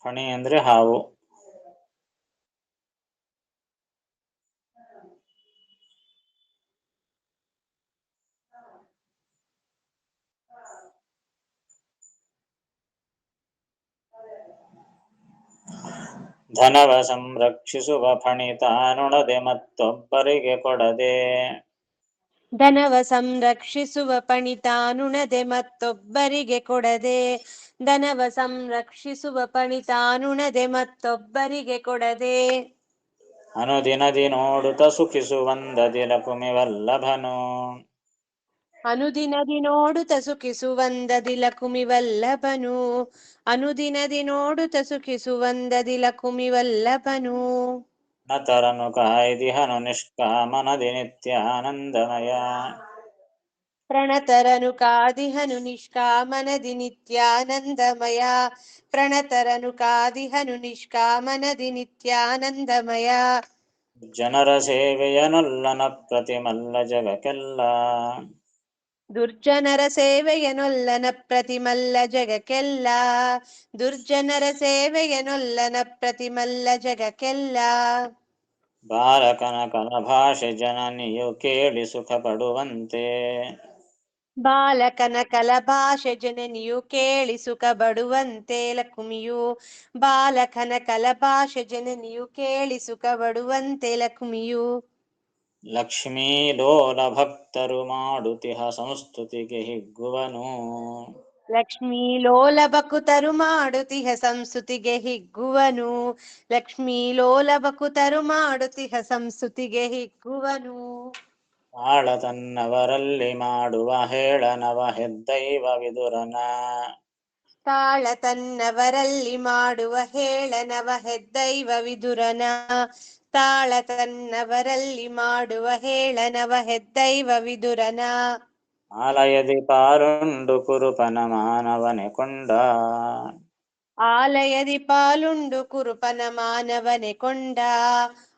ಫಣಿ ಅಂದ್ರೆ ಹಾವು. ಧನವ ಸಂರಕ್ಷಿಸುವ ಫಣಿ ತಾನುಣದೆ ಮತ್ತೊಬ್ಬರಿಗೆ ಕೊಡದೆ. ಧನವ ಸಂರಕ್ಷಿಸುವ ಪಣಿ ತಾನುಣದೆ ಮತ್ತೊಬ್ಬರಿಗೆ ಕೊಡದೆ. ಧನವ ಸಂರಕ್ಷಿಸುವ ಪಣಿ ತಾನುಣದೆ ಮತ್ತೊಬ್ಬರಿಗೆ ಕೊಡದೆ. ಅನುದಿನದಿ ನೋಡುತ್ತ ಸುಖಿಸುವಂದದಿ ಲಕುಮಿ ವಲ್ಲಭನು. ಅನುದಿನದಿ ನೋಡುತ್ತ ಸುಖಿಸುವಂದದಿ ಲಕುಮಿ ವಲ್ಲಭನು. ಅನುದಿನದಿ ನೋಡುತ್ತ ಸುಖಿಸುವಂದದಿ ಲಕುಮಿ ವಲ್ಲಭನು. ನತರನು ಕಾಯ್ದಿಹನು ನಿಷ್ಕಾಮನದಿ ನಿತ್ಯಾನಂದಮಯ. ಪ್ರಣತರನು ಕಾದಿಹನು ನಿಷ್ಕಾಮನದಿ ನಿತ್ಯಾನಂದಮಯ. ಪ್ರಣತರನು ಕಾದಿಹನು ನಿಷ್ಕಾಮನದಿ ನಿತ್ಯಾನಂದಮಯ. ಜನರ ಸೇವೆಯನೊಲ್ಲನ ಪ್ರತಿಮಲ್ಲ ಜಗಕ್ಕೆಲ್ಲ. ದುರ್ಜನರ ಸೇವೆಯನೊಲ್ಲನ ಪ್ರತಿಮಲ್ಲ ಜಗಕ್ಕೆಲ್ಲ. ದುರ್ಜನರ ಸೇವೆಯನೊಲ್ಲನ ಪ್ರತಿಮಲ್ಲ ಜಗಕ್ಕೆಲ್ಲ. ಬಾಲಕನ ಕಲಭಾಷೆ ಜನನಿಯು ಕೇಳಿ ಸುಖ ಪಡುವಂತೆ. ಬಾಲಕನ ಕಲಭಾಷೆ ಜನನಿಯು ಕೇಳಿ ಸುಖ ಪಡುವಂತೆ ಲಕ್ಷ್ಮಿಯು. ಬಾಲಕನ ಕಲಭಾಷೆ ಜನನಿಯು ಕೇಳಿ ಸುಖ ಪಡುವಂತೆ ಲಕ್ಷ್ಮಿಯು. ಲಕ್ಷ್ಮೀ ಲೋಲ ಭಕ್ತರು ಮಾಡುತಿಹ ಸಂಸ್ತುತಿಗೆ ಹಿಗ್ಗುವನು. ಲಕ್ಷ್ಮೀ ಲೋಲ ಭಕುತರು ಮಾಡುತಿಹ ಸಂಸ್ತುತಿಗೆ ಹಿಗ್ಗುವನು. ಲಕ್ಷ್ಮೀ ಲೋಲ ಭಕುತರು ಮಾಡುತಿಹ ಸಂಸ್ತುತಿಗೆ ಹಿಗ್ಗುವನು. ಆಳ ತನ್ನವರಲ್ಲಿ ಮಾಡುವ ಹೇಳನವ ಹೆದ್ದೈವ ವಿದುರನ. ತಾಳ ತನ್ನವರಲ್ಲಿ ಮಾಡುವ ಹೇಳನವ ಹೆದ್ದೈವ ವಿದುರನ. ತಾಳ ತನ್ನವರಲ್ಲಿ ಮಾಡುವ ಹೇಳನವ ಹೆದ್ದೈವ ವಿದುರನ. ಆಲಯದಿ ಪಾರುಂಡು ಕುರುಪನ ಮಾನವನೆ ಕೊಂಡ. ಆಲಯದಿ ಪಾಲುಂಡು ಕುರುಪನ ಮಾನವನೆ ಕೊಂಡ.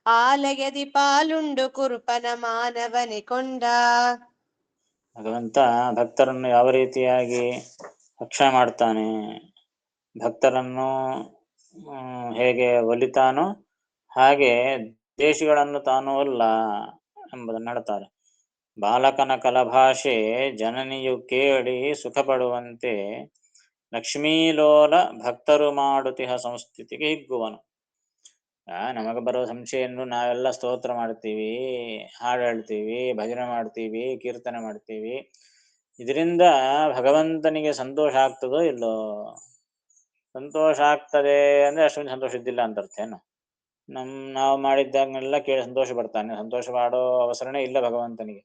ಆಲಯದಿ ಪಾಲುಂಡು ಕುರುಪನ ಮಾನವನೆ ಕೊಂಡ. ಭಗವಂತ ಭಕ್ತರನ್ನು ಯಾವ ರೀತಿಯಾಗಿ ರಕ್ಷಣೆ ಮಾಡ್ತಾನೆ, ಭಕ್ತರನ್ನು ಹೇಗೆ ಒಲಿತಾನೋ ಹಾಗೆ ದೇಶಿಗಳನ್ನು ತಾನು ಅಲ್ಲ ಎಂಬುದನ್ನು ಹೇಳ್ತಾರೆ. ಬಾಲಕನ ಕಲಭಾಷೆ ಜನನಿಯು ಕೇಳಿ ಸುಖ ಪಡುವಂತೆ ಲಕ್ಷ್ಮೀಲೋಲ ಭಕ್ತರು ಮಾಡುತಿಹ ಸಂಸ್ಥಿತಿಗೆ ಹಿಗ್ಗುವನು. ನಮಗೆ ಬರೋ ಸಂಶಯನ್ನು ನಾವೆಲ್ಲ ಸ್ತೋತ್ರ ಮಾಡ್ತೀವಿ, ಹಾಡು ಹೇಳ್ತೀವಿ, ಭಜನೆ ಮಾಡ್ತೀವಿ, ಕೀರ್ತನೆ ಮಾಡ್ತೀವಿ. ಇದರಿಂದ ಭಗವಂತನಿಗೆ ಸಂತೋಷ ಆಗ್ತದೋ ಇಲ್ಲೋ? ಸಂತೋಷ ಆಗ್ತದೆ ಅಂದ್ರೆ ಅಷ್ಟೊಂದು ಸಂತೋಷ ಇದ್ದಿಲ್ಲ ಅಂತ ಅರ್ಥ ಏನು? ನಾವು ಮಾಡಿದ್ದಾಗನೆಲ್ಲ ಕೇಳಿ ಸಂತೋಷ ಪಡ್ತಾನೆ. ಸಂತೋಷ ಮಾಡೋ ಅವಸರನೇ ಇಲ್ಲ ಭಗವಂತನಿಗೆ.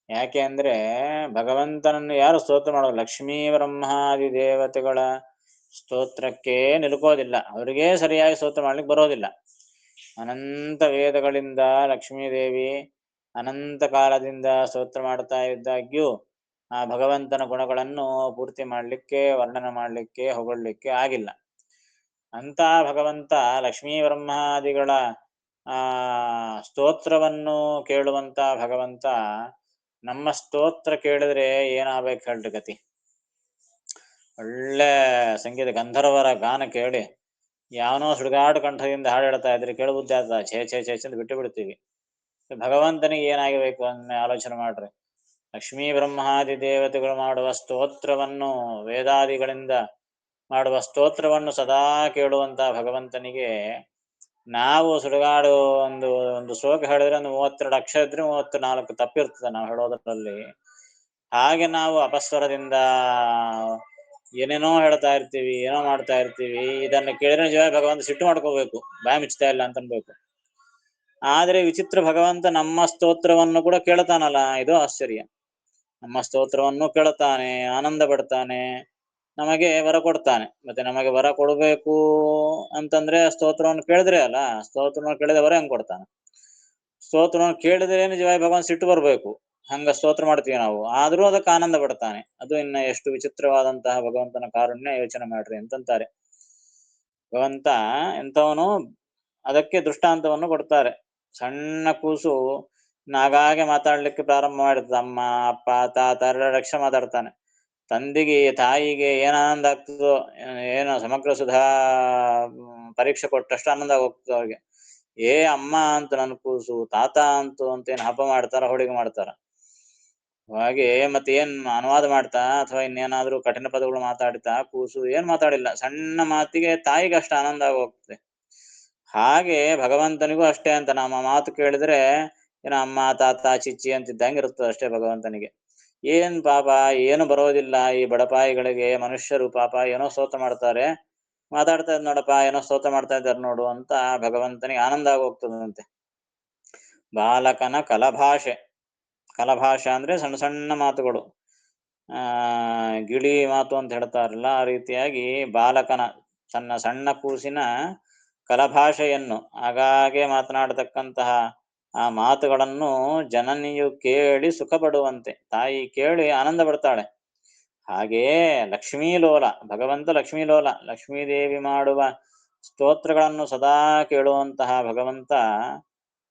ಯಾಕೆ ಅಂದ್ರೆ ಭಗವಂತನನ್ನು ಯಾರು ಸ್ತೋತ್ರ ಮಾಡೋದು? ಲಕ್ಷ್ಮೀ ಬ್ರಹ್ಮಾದಿ ದೇವತೆಗಳ ಸ್ತೋತ್ರಕ್ಕೆ ನಿಲುಕೋದಿಲ್ಲ, ಅವರಿಗೇ ಸರಿಯಾಗಿ ಸ್ತೋತ್ರ ಮಾಡ್ಲಿಕ್ಕೆ ಬರೋದಿಲ್ಲ. ಅನಂತ ವೇದಗಳಿಂದ ಲಕ್ಷ್ಮೀದೇವಿ ಅನಂತ ಕಾಲದಿಂದ ಸ್ತೋತ್ರ ಮಾಡ್ತಾ ಇದ್ದಾಗ್ಯೂ ಆ ಭಗವಂತನ ಗುಣಗಳನ್ನು ಪೂರ್ತಿ ಮಾಡಲಿಕ್ಕೆ, ವರ್ಣನೆ ಮಾಡಲಿಕ್ಕೆ, ಹೊಗಳಲಿಕ್ಕೆ ಆಗಿಲ್ಲ. ಅಂತ ಭಗವಂತ ಲಕ್ಷ್ಮೀ ಬ್ರಹ್ಮಾದಿಗಳ ಆ ಸ್ತೋತ್ರವನ್ನು ಕೇಳುವಂತ ಭಗವಂತ ನಮ್ಮ ಸ್ತೋತ್ರ ಕೇಳಿದ್ರೆ ಏನಾಗ್ಬೇಕು ಹೇಳ್ರಿ ಗತಿ. ಒಳ್ಳೆ ಸಂಗೀತ ಗಂಧರ್ವರ ಗಾನ ಕೇಳಿ ಯಾವನೋ ಸುಡುಗಾಡು ಕಂಠದಿಂದ ಹಾಡು ಹೇಳ್ತಾ ಇದ್ರೆ ಕೇಳಬುದ್ಧಿ ಆದ ಛೇ ಛೇ ಛೇ ಅಂತ ಬಿಟ್ಟು ಬಿಡ್ತೀವಿ. ಭಗವಂತನಿಗೆ ಏನಾಗಬೇಕು ಅನ್ನೋ ಆಲೋಚನೆ ಮಾಡ್ರಿ. ಲಕ್ಷ್ಮೀ ಬ್ರಹ್ಮಾದಿ ದೇವತೆಗಳು ಮಾಡುವ ಸ್ತೋತ್ರವನ್ನು, ವೇದಾದಿಗಳಿಂದ ಮಾಡುವ ಸ್ತೋತ್ರವನ್ನು ಸದಾ ಕೇಳುವಂತ ಭಗವಂತನಿಗೆ ನಾವು ಸುಡುಗಾಡು ಒಂದು ಶ್ಲೋಕ ಹೇಳಿದ್ರೆ ಒಂದು 32 ಅಕ್ಷರ ಇದ್ರೆ 34 ತಪ್ಪಿರ್ತದೆ ನಾವು ಹೇಳೋದ್ರಲ್ಲಿ. ಹಾಗೆ ನಾವು ಅಪಸ್ವರದಿಂದ ಏನೇನೋ ಹೇಳ್ತಾ ಇರ್ತೀವಿ, ಏನೋ ಮಾಡ್ತಾ ಇರ್ತೀವಿ. ಇದನ್ನು ಕೇಳಿದ್ರೆ ನಿಜವಾಗಿ ಭಗವಂತ ಸಿಟ್ಟು ಮಾಡ್ಕೋಬೇಕು, ಬಾಯಿ ಮುಚ್ತಾ ಇಲ್ಲ ಅಂತ ಅನ್ಬೇಕು. ಆದ್ರೆ ವಿಚಿತ್ರ, ಭಗವಂತ ನಮ್ಮ ಸ್ತೋತ್ರವನ್ನು ಕೂಡ ಕೇಳ್ತಾನಲ್ಲ, ಇದು ಆಶ್ಚರ್ಯ. ನಮ್ಮ ಸ್ತೋತ್ರವನ್ನು ಕೇಳ್ತಾನೆ, ಆನಂದ ಪಡ್ತಾನೆ, ನಮಗೆ ವರ ಕೊಡ್ತಾನೆ. ಮತ್ತೆ ನಮಗೆ ವರ ಕೊಡಬೇಕು ಅಂತಂದ್ರೆ ಸ್ತೋತ್ರವನ್ನು ಕೇಳಿದ್ರೆ ಅಲ್ಲ, ಸ್ತೋತ್ರವನ್ನು ಕೇಳಿದ ವರ ಹೆಂಗ್ ಕೊಡ್ತಾನೆ? ಸ್ತೋತ್ರವನ್ನು ಕೇಳಿದ್ರೆ ನಿಜವಾಗಿ ಭಗವಂತ ಸಿಟ್ಟು ಬರ್ಬೇಕು, ಹಂಗ ಸ್ತೋತ್ರ ಮಾಡ್ತೀವಿ ನಾವು, ಆದ್ರೂ ಅದಕ್ಕೆ ಆನಂದ ಪಡ್ತಾನೆ. ಅದು ಇನ್ನ ಎಷ್ಟು ವಿಚಿತ್ರವಾದಂತಹ ಭಗವಂತನ ಕಾರುಣ್ಯ, ಯೋಚನೆ ಮಾಡ್ರಿ ಅಂತಂತಾರೆ. ಭಗವಂತ ಎಂಥವನು, ಅದಕ್ಕೆ ದೃಷ್ಟಾಂತವನ್ನು ಕೊಡ್ತಾರೆ. ಸಣ್ಣ ಕೂಸು ನಾಗಾಗೆ ಮಾತಾಡ್ಲಿಕ್ಕೆ ಪ್ರಾರಂಭ ಮಾಡಿರ್ತದೆ. ಅಮ್ಮ, ಅಪ್ಪ, ತಾತ 2 ಅಕ್ಷರ ಮಾತಾಡ್ತಾನೆ. ತಂದೆಗೆ, ತಾಯಿಗೆ ಏನ್ ಆನಂದ ಆಗ್ತದೋ, ಏನೋ ಸಮಗ್ರ ಸುಧಾ ಪರೀಕ್ಷೆ ಕೊಟ್ಟಷ್ಟು ಆನಂದ ಹೋಗ್ತದೆ ಅವ್ರಿಗೆ. ಅಮ್ಮ ಅಂತ ನನ್ ಕೂಸು, ತಾತ ಅಂತು ಅಂತ ಏನ್ ಹಬ್ಬ ಮಾಡ್ತಾರ, ಹೋಳಿಗೆ ಮಾಡ್ತಾರ. ಹಾಗೆ ಮತ್ತೆ ಏನ್ ಅನುವಾದ ಮಾಡ್ತಾ ಅಥವಾ ಇನ್ನೇನಾದ್ರೂ ಕಠಿಣ ಪದಗಳು ಮಾತಾಡ್ತಾ ಕೂಸು ಏನ್ ಮಾತಾಡಿಲ್ಲ, ಸಣ್ಣ ಮಾತಿಗೆ ತಾಯಿಗೆ ಅಷ್ಟು ಆನಂದ ಆಗೋಗ್ತದೆ. ಹಾಗೆ ಭಗವಂತನಿಗೂ ಅಷ್ಟೇ ಅಂತ, ನಮ್ಮ ಮಾತು ಕೇಳಿದ್ರೆ ಏನೋ ಅಮ್ಮ, ತಾತ, ಚಿಚ್ಚಿ ಅಂತಿದ್ದಂಗೆ ಇರ್ತದೆ ಅಷ್ಟೇ ಭಗವಂತನಿಗೆ. ಏನ್ ಪಾಪ, ಏನು ಬರೋದಿಲ್ಲ ಈ ಬಡಪಾಯಿಗಳಿಗೆ. ಮನುಷ್ಯರು ಪಾಪ ಏನೋ ಸ್ತೋತ್ರ ಮಾಡ್ತಾರೆ, ಮಾತಾಡ್ತಾ ಇದ್ ನೋಡಪ್ಪ, ಏನೋ ಸ್ತೋತ್ರ ಮಾಡ್ತಾ ಇದ್ದಾರೆ ನೋಡು ಅಂತ ಭಗವಂತನಿಗೆ ಆನಂದ ಆಗೋಗ್ತದಂತೆ. ಬಾಲಕನ ಕಲಭಾಷೆ. ಕಲಭಾಷೆ ಅಂದ್ರೆ ಸಣ್ಣ ಸಣ್ಣ ಮಾತುಗಳು, ಗಿಳಿ ಮಾತು ಅಂತ ಹೇಳ್ತಾರಲ್ಲ, ಆ ರೀತಿಯಾಗಿ ಬಾಲಕನ, ಸಣ್ಣ ಸಣ್ಣ ಕೂಸಿನ ಕಲಭಾಷೆಯನ್ನು, ಆಗಾಗೆ ಮಾತನಾಡತಕ್ಕಂತಹ ಆ ಮಾತುಗಳನ್ನು ಜನನಿಯು ಕೇಳಿ ಸುಖ ಪಡುವಂತೆ, ತಾಯಿ ಕೇಳಿ ಆನಂದ ಪಡ್ತಾಳೆ. ಹಾಗೆಯೇ ಲಕ್ಷ್ಮೀಲೋಲ, ಭಗವಂತ ಲಕ್ಷ್ಮೀಲೋಲ, ಲಕ್ಷ್ಮೀದೇವಿ ಮಾಡುವ ಸ್ತೋತ್ರಗಳನ್ನು ಸದಾ ಕೇಳುವಂತಹ ಭಗವಂತ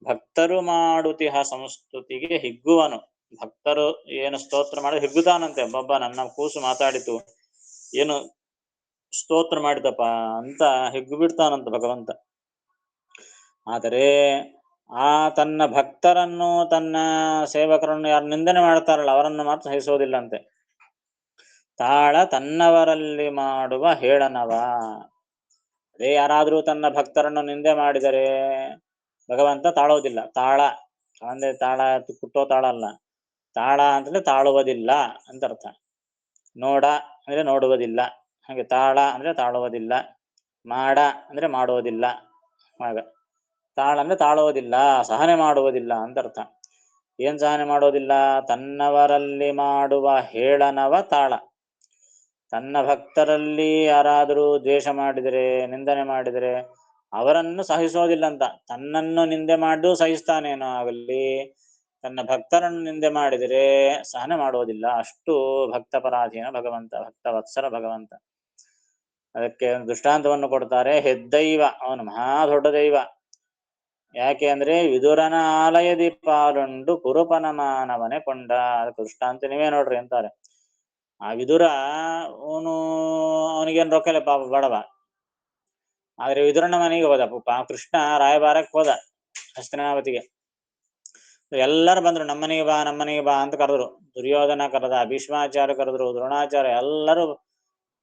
ಭಕ್ತರು ಮಾಡುತಿಹ ಸಂಸ್ತುತಿಗೆ ಹಿಗ್ಗುವನು. ಭಕ್ತರು ಏನು ಸ್ತೋತ್ರ ಮಾಡಿ ಹಿಗ್ಗುತ್ತಾನಂತೆ. ಒಬ್ಬೊಬ್ಬ ನನ್ನ ಕೂಸು ಮಾತಾಡಿತು, ಏನು ಸ್ತೋತ್ರ ಮಾಡಿದಪ್ಪ ಅಂತ ಹಿಗ್ಗು ಬಿಡ್ತಾನಂತ ಭಗವಂತ. ಆದರೆ ಆ ತನ್ನ ಭಕ್ತರನ್ನು, ತನ್ನ ಸೇವಕರನ್ನು ಯಾರು ನಿಂದನೆ ಮಾಡ್ತಾರಲ್ಲ, ಅವರನ್ನು ಮಾತ್ರ ಸಹಿಸೋದಿಲ್ಲಂತೆ. ತಾಳ ತನ್ನವರಲ್ಲಿ ಮಾಡುವ ಹೇಳನವ. ಅದೇ ಯಾರಾದ್ರೂ ತನ್ನ ಭಕ್ತರನ್ನು ನಿಂದೆ ಮಾಡಿದರೆ ಭಗವಂತ ತಾಳೋದಿಲ್ಲ. ತಾಳ ಅಂದ್ರೆ ತಾಳ ಕುಟ್ಟೋ ತಾಳ ಅಲ್ಲ, ತಾಳ ಅಂತಂದ್ರೆ ತಾಳುವುದಿಲ್ಲ ಅಂತ ಅರ್ಥ. ನೋಡ ಅಂದ್ರೆ ನೋಡುವುದಿಲ್ಲ, ಹಾಗೆ ತಾಳ ಅಂದ್ರೆ ತಾಳುವುದಿಲ್ಲ, ಮಾಡ ಅಂದ್ರೆ ಮಾಡುವುದಿಲ್ಲ. ಆಗ ತಾಳ ಅಂದ್ರೆ ತಾಳುವುದಿಲ್ಲ, ಸಹನೆ ಮಾಡುವುದಿಲ್ಲ ಅಂತ ಅರ್ಥ. ಏನ್ ಸಹನೆ ಮಾಡೋದಿಲ್ಲ? ತನ್ನವರಲ್ಲಿ ಮಾಡುವ ಹೇಳನವ ತಾಳ. ತನ್ನ ಭಕ್ತರಲ್ಲಿ ಯಾರಾದರೂ ದ್ವೇಷ ಮಾಡಿದರೆ, ನಿಂದನೆ ಮಾಡಿದರೆ ಅವರನ್ನು ಸಹಿಸೋದಿಲ್ಲ ಅಂತ. ತನ್ನನ್ನು ನಿಂದೆ ಮಾಡಿದ್ರು ಸಹಿಸ್ತಾನೇನೋ ಆಗಲಿ, ತನ್ನ ಭಕ್ತರನ್ನು ನಿಂದೆ ಮಾಡಿದರೆ ಸಹನೆ ಮಾಡೋದಿಲ್ಲ. ಅಷ್ಟು ಭಕ್ತಪರಾಧೀನ ಭಗವಂತ, ಭಕ್ತವತ್ಸಲ ಭಗವಂತ. ಅದಕ್ಕೆ ಒಂದು ದೃಷ್ಟಾಂತವನ್ನು ಕೊಡ್ತಾರೆ. ಹೆದ್ದೈವ, ಅವನು ಮಹಾ ದೊಡ್ಡ ದೈವ. ಯಾಕೆ ಅಂದ್ರೆ ವಿದುರನ ಆಲಯದಿ ಪಾಲುಂಡು ಕುರುಪನ ಮಾನವನೇ ಕೊಂಡ. ಅದಕ್ಕೆ ದೃಷ್ಟಾಂತ ನೀವೇ ನೋಡ್ರಿ ಅಂತಾರೆ. ಆ ವಿದುರ ಅವನಿಗೇನು ರೊಕ್ಕ ಇಲ್ಲ ಪಾಪ, ಬಡವ. ಆದ್ರೆ ವಿದುರನ ಮನೆಗೆ ಹೋದ ಕೃಷ್ಣ, ರಾಯಭಾರಕ್ಕೆ ಹೋದ ಹಸ್ತಿನಾವತಿಗೆ. ಎಲ್ಲರೂ ಬಂದ್ರು, ನಮ್ಮನೆಗೆ ಬಾ ನಮ್ಮನೆಗೆ ಬಾ ಅಂತ ಕರೆದ್ರು. ದುರ್ಯೋಧನ ಕರೆದ, ಭೀಷ್ಮಾಚಾರ್ಯ ಕರೆದ್ರು, ದ್ರೋಣಾಚಾರ್ಯ ಎಲ್ಲರೂ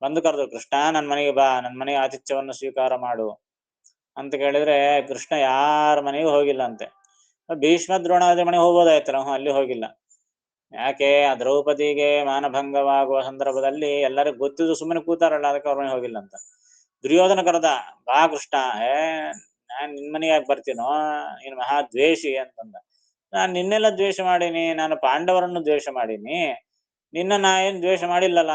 ಬಂದು ಕರೆದ್ರು, ಕೃಷ್ಣ ನನ್ನ ಮನೆಗೆ ಬಾ, ನನ್ನ ಮನೆಗೆ ಆತಿಥ್ಯವನ್ನು ಸ್ವೀಕಾರ ಮಾಡು ಅಂತ ಕೇಳಿದ್ರೆ ಕೃಷ್ಣ ಯಾರ ಮನೆಗೂ ಹೋಗಿಲ್ಲ ಅಂತೆ. ಭೀಷ್ಮ ದ್ರೋಣಾಚಾರ್ಯ ಮನೆಗೆ ಹೋಗ್ಬೋದಾಯ್ತಲ್ಲ, ಅಲ್ಲಿ ಹೋಗಿಲ್ಲ. ಯಾಕೆ? ಆ ದ್ರೌಪದಿಗೆ ಮಾನಭಂಗವಾಗುವ ಸಂದರ್ಭದಲ್ಲಿ ಎಲ್ಲರಿಗೂ ಗೊತ್ತಿದ್ದು ಸುಮ್ಮನೆ ಕೂತಾರಲ್ಲ, ಅದಕ್ಕೆ ಅವ್ರ ಮನೆ ಹೋಗಿಲ್ಲ ಅಂತ. ದುರ್ಯೋಧನ ಕರೆದ, ಬಾ ಕೃಷ್ಣ, ನಾನ್ ನಿನ್ ಮನೆಗೆ ಯಾಕೆ ಬರ್ತೀನೋ, ನೀನ್ ಮಹಾ ದ್ವೇಷಿ ಅಂತಂದ. ನಾನ್ ನಿನ್ನೆಲ್ಲ ದ್ವೇಷ ಮಾಡೀನಿ, ನಾನು ಪಾಂಡವರನ್ನು ದ್ವೇಷ ಮಾಡೀನಿ, ನಿನ್ನ ನಾ ಏನ್ ದ್ವೇಷ ಮಾಡಿಲ್ಲಲ್ಲ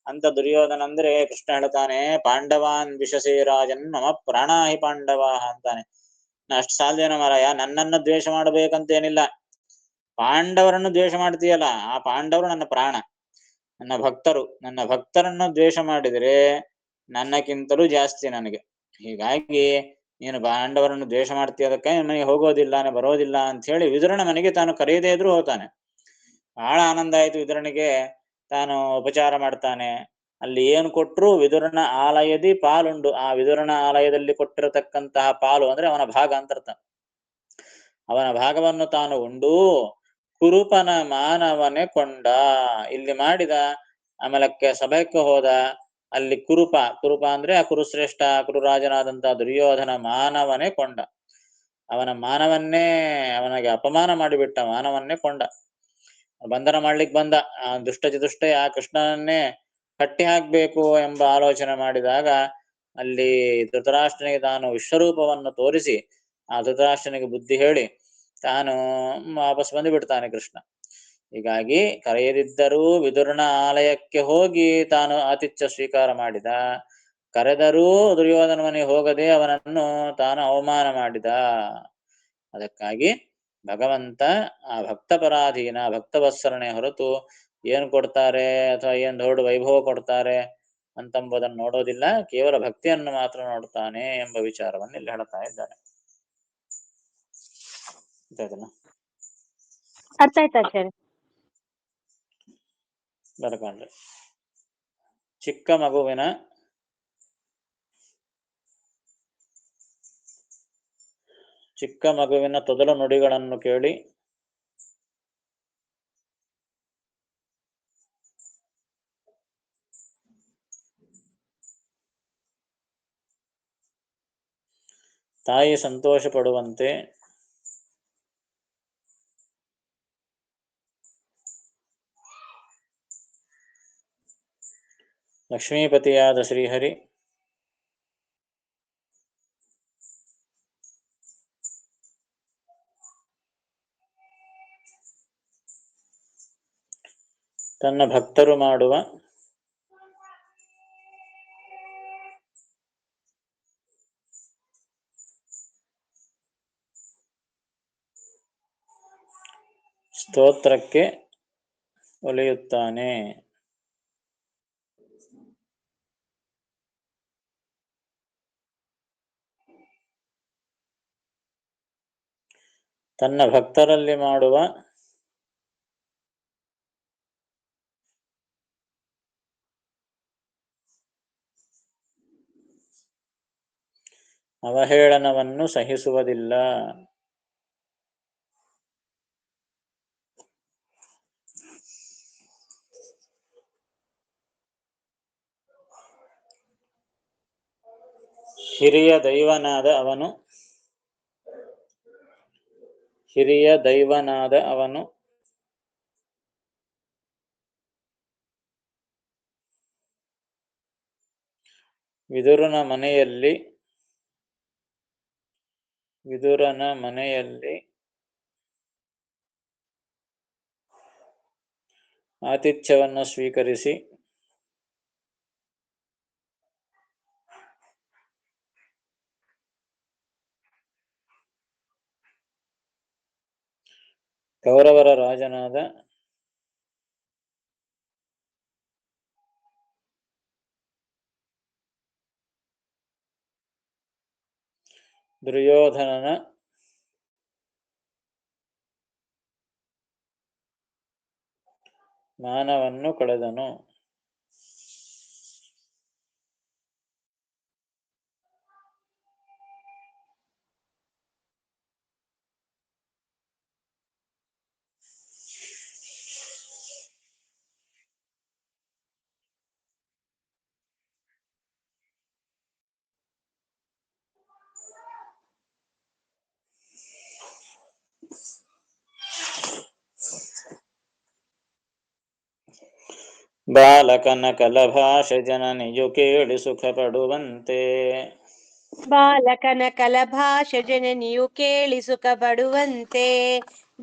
ಅಂತ ದುರ್ಯೋಧನ ಅಂದ್ರೆ ಕೃಷ್ಣ ಹೇಳ್ತಾನೆ, ಪಾಂಡವಾನ್ ವಿಷಸೇ ರಾಜನ್ ಮಮ ಪ್ರಾಣಾಹಿ ಪಾಂಡವ ಅಂತಾನೆ. ನಾ ಅಷ್ಟು ಸಾಲ್ದೇನೋ ಮಾರಾಯ, ನನ್ನನ್ನು ದ್ವೇಷ ಮಾಡಬೇಕಂತೇನಿಲ್ಲ, ಪಾಂಡವರನ್ನು ದ್ವೇಷ ಮಾಡ್ತೀಯಲ್ಲ, ಆ ಪಾಂಡವರು ನನ್ನ ಪ್ರಾಣ, ನನ್ನ ಭಕ್ತರು. ನನ್ನ ಭಕ್ತರನ್ನು ದ್ವೇಷ ಮಾಡಿದರೆ ನನ್ನಕ್ಕಿಂತಲೂ ಜಾಸ್ತಿ ನನಗೆ. ಹೀಗಾಗಿ ನೀನು ಪಾಂಡವರನ್ನು ದ್ವೇಷ ಮಾಡ್ತೀಯ, ಅದಕ್ಕೆ ಮನೆಗೆ ಹೋಗೋದಿಲ್ಲ, ಬರೋದಿಲ್ಲ ಅಂತ ಹೇಳಿ ವಿದುರನ ಮನೆಗೆ ತಾನು ಕರೆಯದೇ ಇದ್ರೂ ಹೋಗ್ತಾನೆ. ಬಹಳ ಆನಂದ ಆಯ್ತು ವಿದುರನಿಗೆ. ತಾನು ಉಪಚಾರ ಮಾಡ್ತಾನೆ. ಅಲ್ಲಿ ಏನು ಕೊಟ್ಟರು ವಿದುರನ ಆಲಯದಿ ಪಾಲುಂಡು. ಆ ವಿದುರನ ಆಲಯದಲ್ಲಿ ಕೊಟ್ಟಿರತಕ್ಕಂತಹ ಪಾಲು ಅಂದ್ರೆ ಅವನ ಭಾಗ ಅಂತ ಅರ್ಥ. ಅವನ ಭಾಗವನ್ನು ತಾನು ಉಂಡು ಕುರುಪನ ಮಾನವನೇ ಕೊಂಡ. ಇಲ್ಲಿ ಮಾಡಿದ, ಆಮೇಲಕ್ಕೆ ಸಭೆಕ್ಕೆ ಹೋದ. ಅಲ್ಲಿ ಕುರುಪ ಅಂದ್ರೆ ಆ ಕುರುಶ್ರೇಷ್ಠ ಕುರುರಾಜನಾದಂತ ದುರ್ಯೋಧನ ಮಾನವನೇ ಕೊಂಡ. ಅವನ ಮಾನವನ್ನೇ ಅವನಿಗೆ ಅಪಮಾನ ಮಾಡಿಬಿಟ್ಟ, ಮಾನವನ್ನೇ ಕೊಂಡ. ಬಂಧನ ಮಾಡ್ಲಿಕ್ಕೆ ಬಂದ. ಆ ದುಷ್ಟ ಆ ಕೃಷ್ಣನನ್ನೇ ಕಟ್ಟಿ ಹಾಕ್ಬೇಕು ಎಂಬ ಆಲೋಚನೆ ಮಾಡಿದಾಗ ಅಲ್ಲಿ ಧೃತರಾಷ್ಟ್ರನಿಗೆ ತಾನು ವಿಶ್ವರೂಪವನ್ನು ತೋರಿಸಿ ಆ ಧೃತರಾಷ್ಟ್ರನಿಗೆ ಬುದ್ಧಿ ಹೇಳಿ ತಾನು ವಾಪಸ್ ಬಂದು ಬಿಡ್ತಾನೆ ಕೃಷ್ಣ. ಹೀಗಾಗಿ ಕರೆಯದಿದ್ದರೂ ವಿದುರನ ಆಲಯಕ್ಕೆ ಹೋಗಿ ತಾನು ಆತಿಥ್ಯ ಸ್ವೀಕಾರ ಮಾಡಿದ. ಕರೆದರೂ ದುರ್ಯೋಧನ ಮನೆಗೆ ಹೋಗದೆ ಅವನನ್ನು ತಾನು ಅವಮಾನ ಮಾಡಿದ. ಅದಕ್ಕಾಗಿ ಭಗವಂತ ಆ ಭಕ್ತಪರಾಧೀನ ಭಕ್ತವತ್ಸಲನೆ ಹೊರತು ಏನು ಕೊಡ್ತಾರೆ ಅಥವಾ ಏನು ದೊಡ್ಡ ವೈಭವ ಕೊಡ್ತಾರೆ ಅಂತಂಬುದನ್ನು ನೋಡೋದಿಲ್ಲ, ಕೇವಲ ಭಕ್ತಿಯನ್ನು ಮಾತ್ರ ನೋಡ್ತಾನೆ ಎಂಬ ವಿಚಾರವನ್ನು ಇಲ್ಲಿ ಹೇಳ್ತಾ ಇದ್ದಾರೆ. ಅರ್ಥ ಆಯ್ತಾ ಆಚಾರ್ಯ? ಬರ್ಕೊಂಡ್ರೆ ಚಿಕ್ಕ ಮಗುವಿನ ತೊದಲ ನುಡಿಗಳನ್ನು ಕೇಳಿ ತಾಯಿ ಸಂತೋಷ ಪಡುವಂತೆ ಲಕ್ಷ್ಮೀಪತಿಯಾದ ಶ್ರೀಹರಿ ತನ್ನ ಭಕ್ತರು ಮಾಡುವ ಸ್ತೋತ್ರಕ್ಕೆ ಒಲಿಯುತ್ತಾನೆ. ತನ್ನ ಭಕ್ತರಲ್ಲಿ ಮಾಡುವ ಅವಹೇಳನವನ್ನು ಸಹಿಸುವುದಿಲ್ಲ. ಹಿರಿಯ ದೈವನಾದ ಅವನು ವಿದುರನ ಮನೆಯಲ್ಲಿ ಆತಿಥ್ಯವನ್ನು ಸ್ವೀಕರಿಸಿ ಕೌರವರ ರಾಜನಾದ ದುರ್ಯೋಧನನ ಮಾನವನ್ನು ಕಳೆದನು. ಬಾಲಕನ ಕಲಭಾಷೆ ಜನನಿಯು ಕೇಳಿ ಸುಖ ಪಡುವಂತೆ. ಬಾಲಕನ ಕಲಭಾಷೆ ಜನನಿಯು ಕೇಳಿ ಸುಖ ಪಡುವಂತೆ.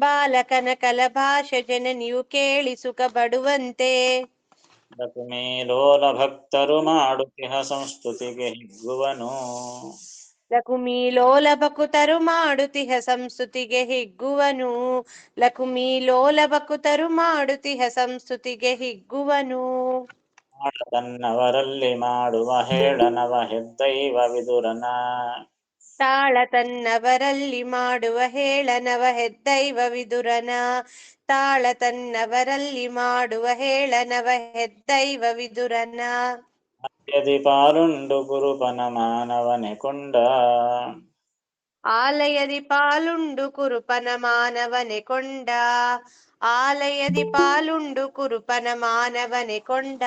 ಬಾಲಕನ ಕಲಭಾಷೆ ಜನನಿಯು ಕೇಳಿ ಸುಖ ಪಡುವಂತೆ. ಲಕ್ಷ್ಮೀಲೋಲ ಭಕ್ತರು ಮಾಡುತ್ತಿಹ ಸಂಸ್ತುತಿಗೆ ಹಿಗ್ಗುವನು. ಲಕುಮೀಲೋಲ ಭಕುತರು ಮಾಡುತ್ತಿಹ ಸಂಸ್ತುತಿಗೆ ಹಿಗ್ಗುವನು. ಲಕುಮೀಲೋಲ ಭಕುತರು ಮಾಡುತ್ತಿಹ ಸಂಸ್ತುತಿಗೆ ಹಿಗ್ಗುವನು. ತನ್ನವರಲ್ಲಿ ಮಾಡುವ ಹೇಳನವ ಹೆದ್ದೈವ ವಿದುರನ. ತಾಳ ತನ್ನವರಲ್ಲಿ ಮಾಡುವ ಹೇಳನವ ಹೆದ್ದೈವ ವಿದುರನ. ತಾಳ ತನ್ನವರಲ್ಲಿ ಮಾಡುವ ಹೇಳನವ ಹೆದ್ದೈವ ವಿದುರನ. ಯದಿ ಪಾಲುಂಡು ಕುರುಪನ ಮಾನವನೆ ಕೊಂಡ. ಆಲಯದಿ ಪಾಲುಂಡು ಕುರುಪನ ಮಾನವನೆ ಕೊಂಡ. ಆಲಯದಿ ಪಾಲುಂಡು ಕುರುಪನ ಮಾನವನೆ ಕೊಂಡ.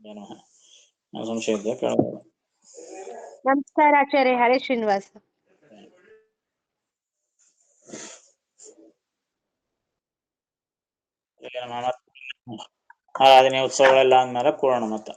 ಏನೋ ಸಂಶಯ ಇದ್ದರೆ ಕೇಳಬಹುದು. ನಮಸ್ಕಾರ ಆಚಾರ್ಯ ಹರೇ ಶ್ರೀನಿವಾಸ. ಆರಾಧನೆ ಉತ್ಸವಗಳೆಲ್ಲ ಅಂದ್ಮೇಲೆ ಕೂಡೋಣ ಮತ್ತೆ.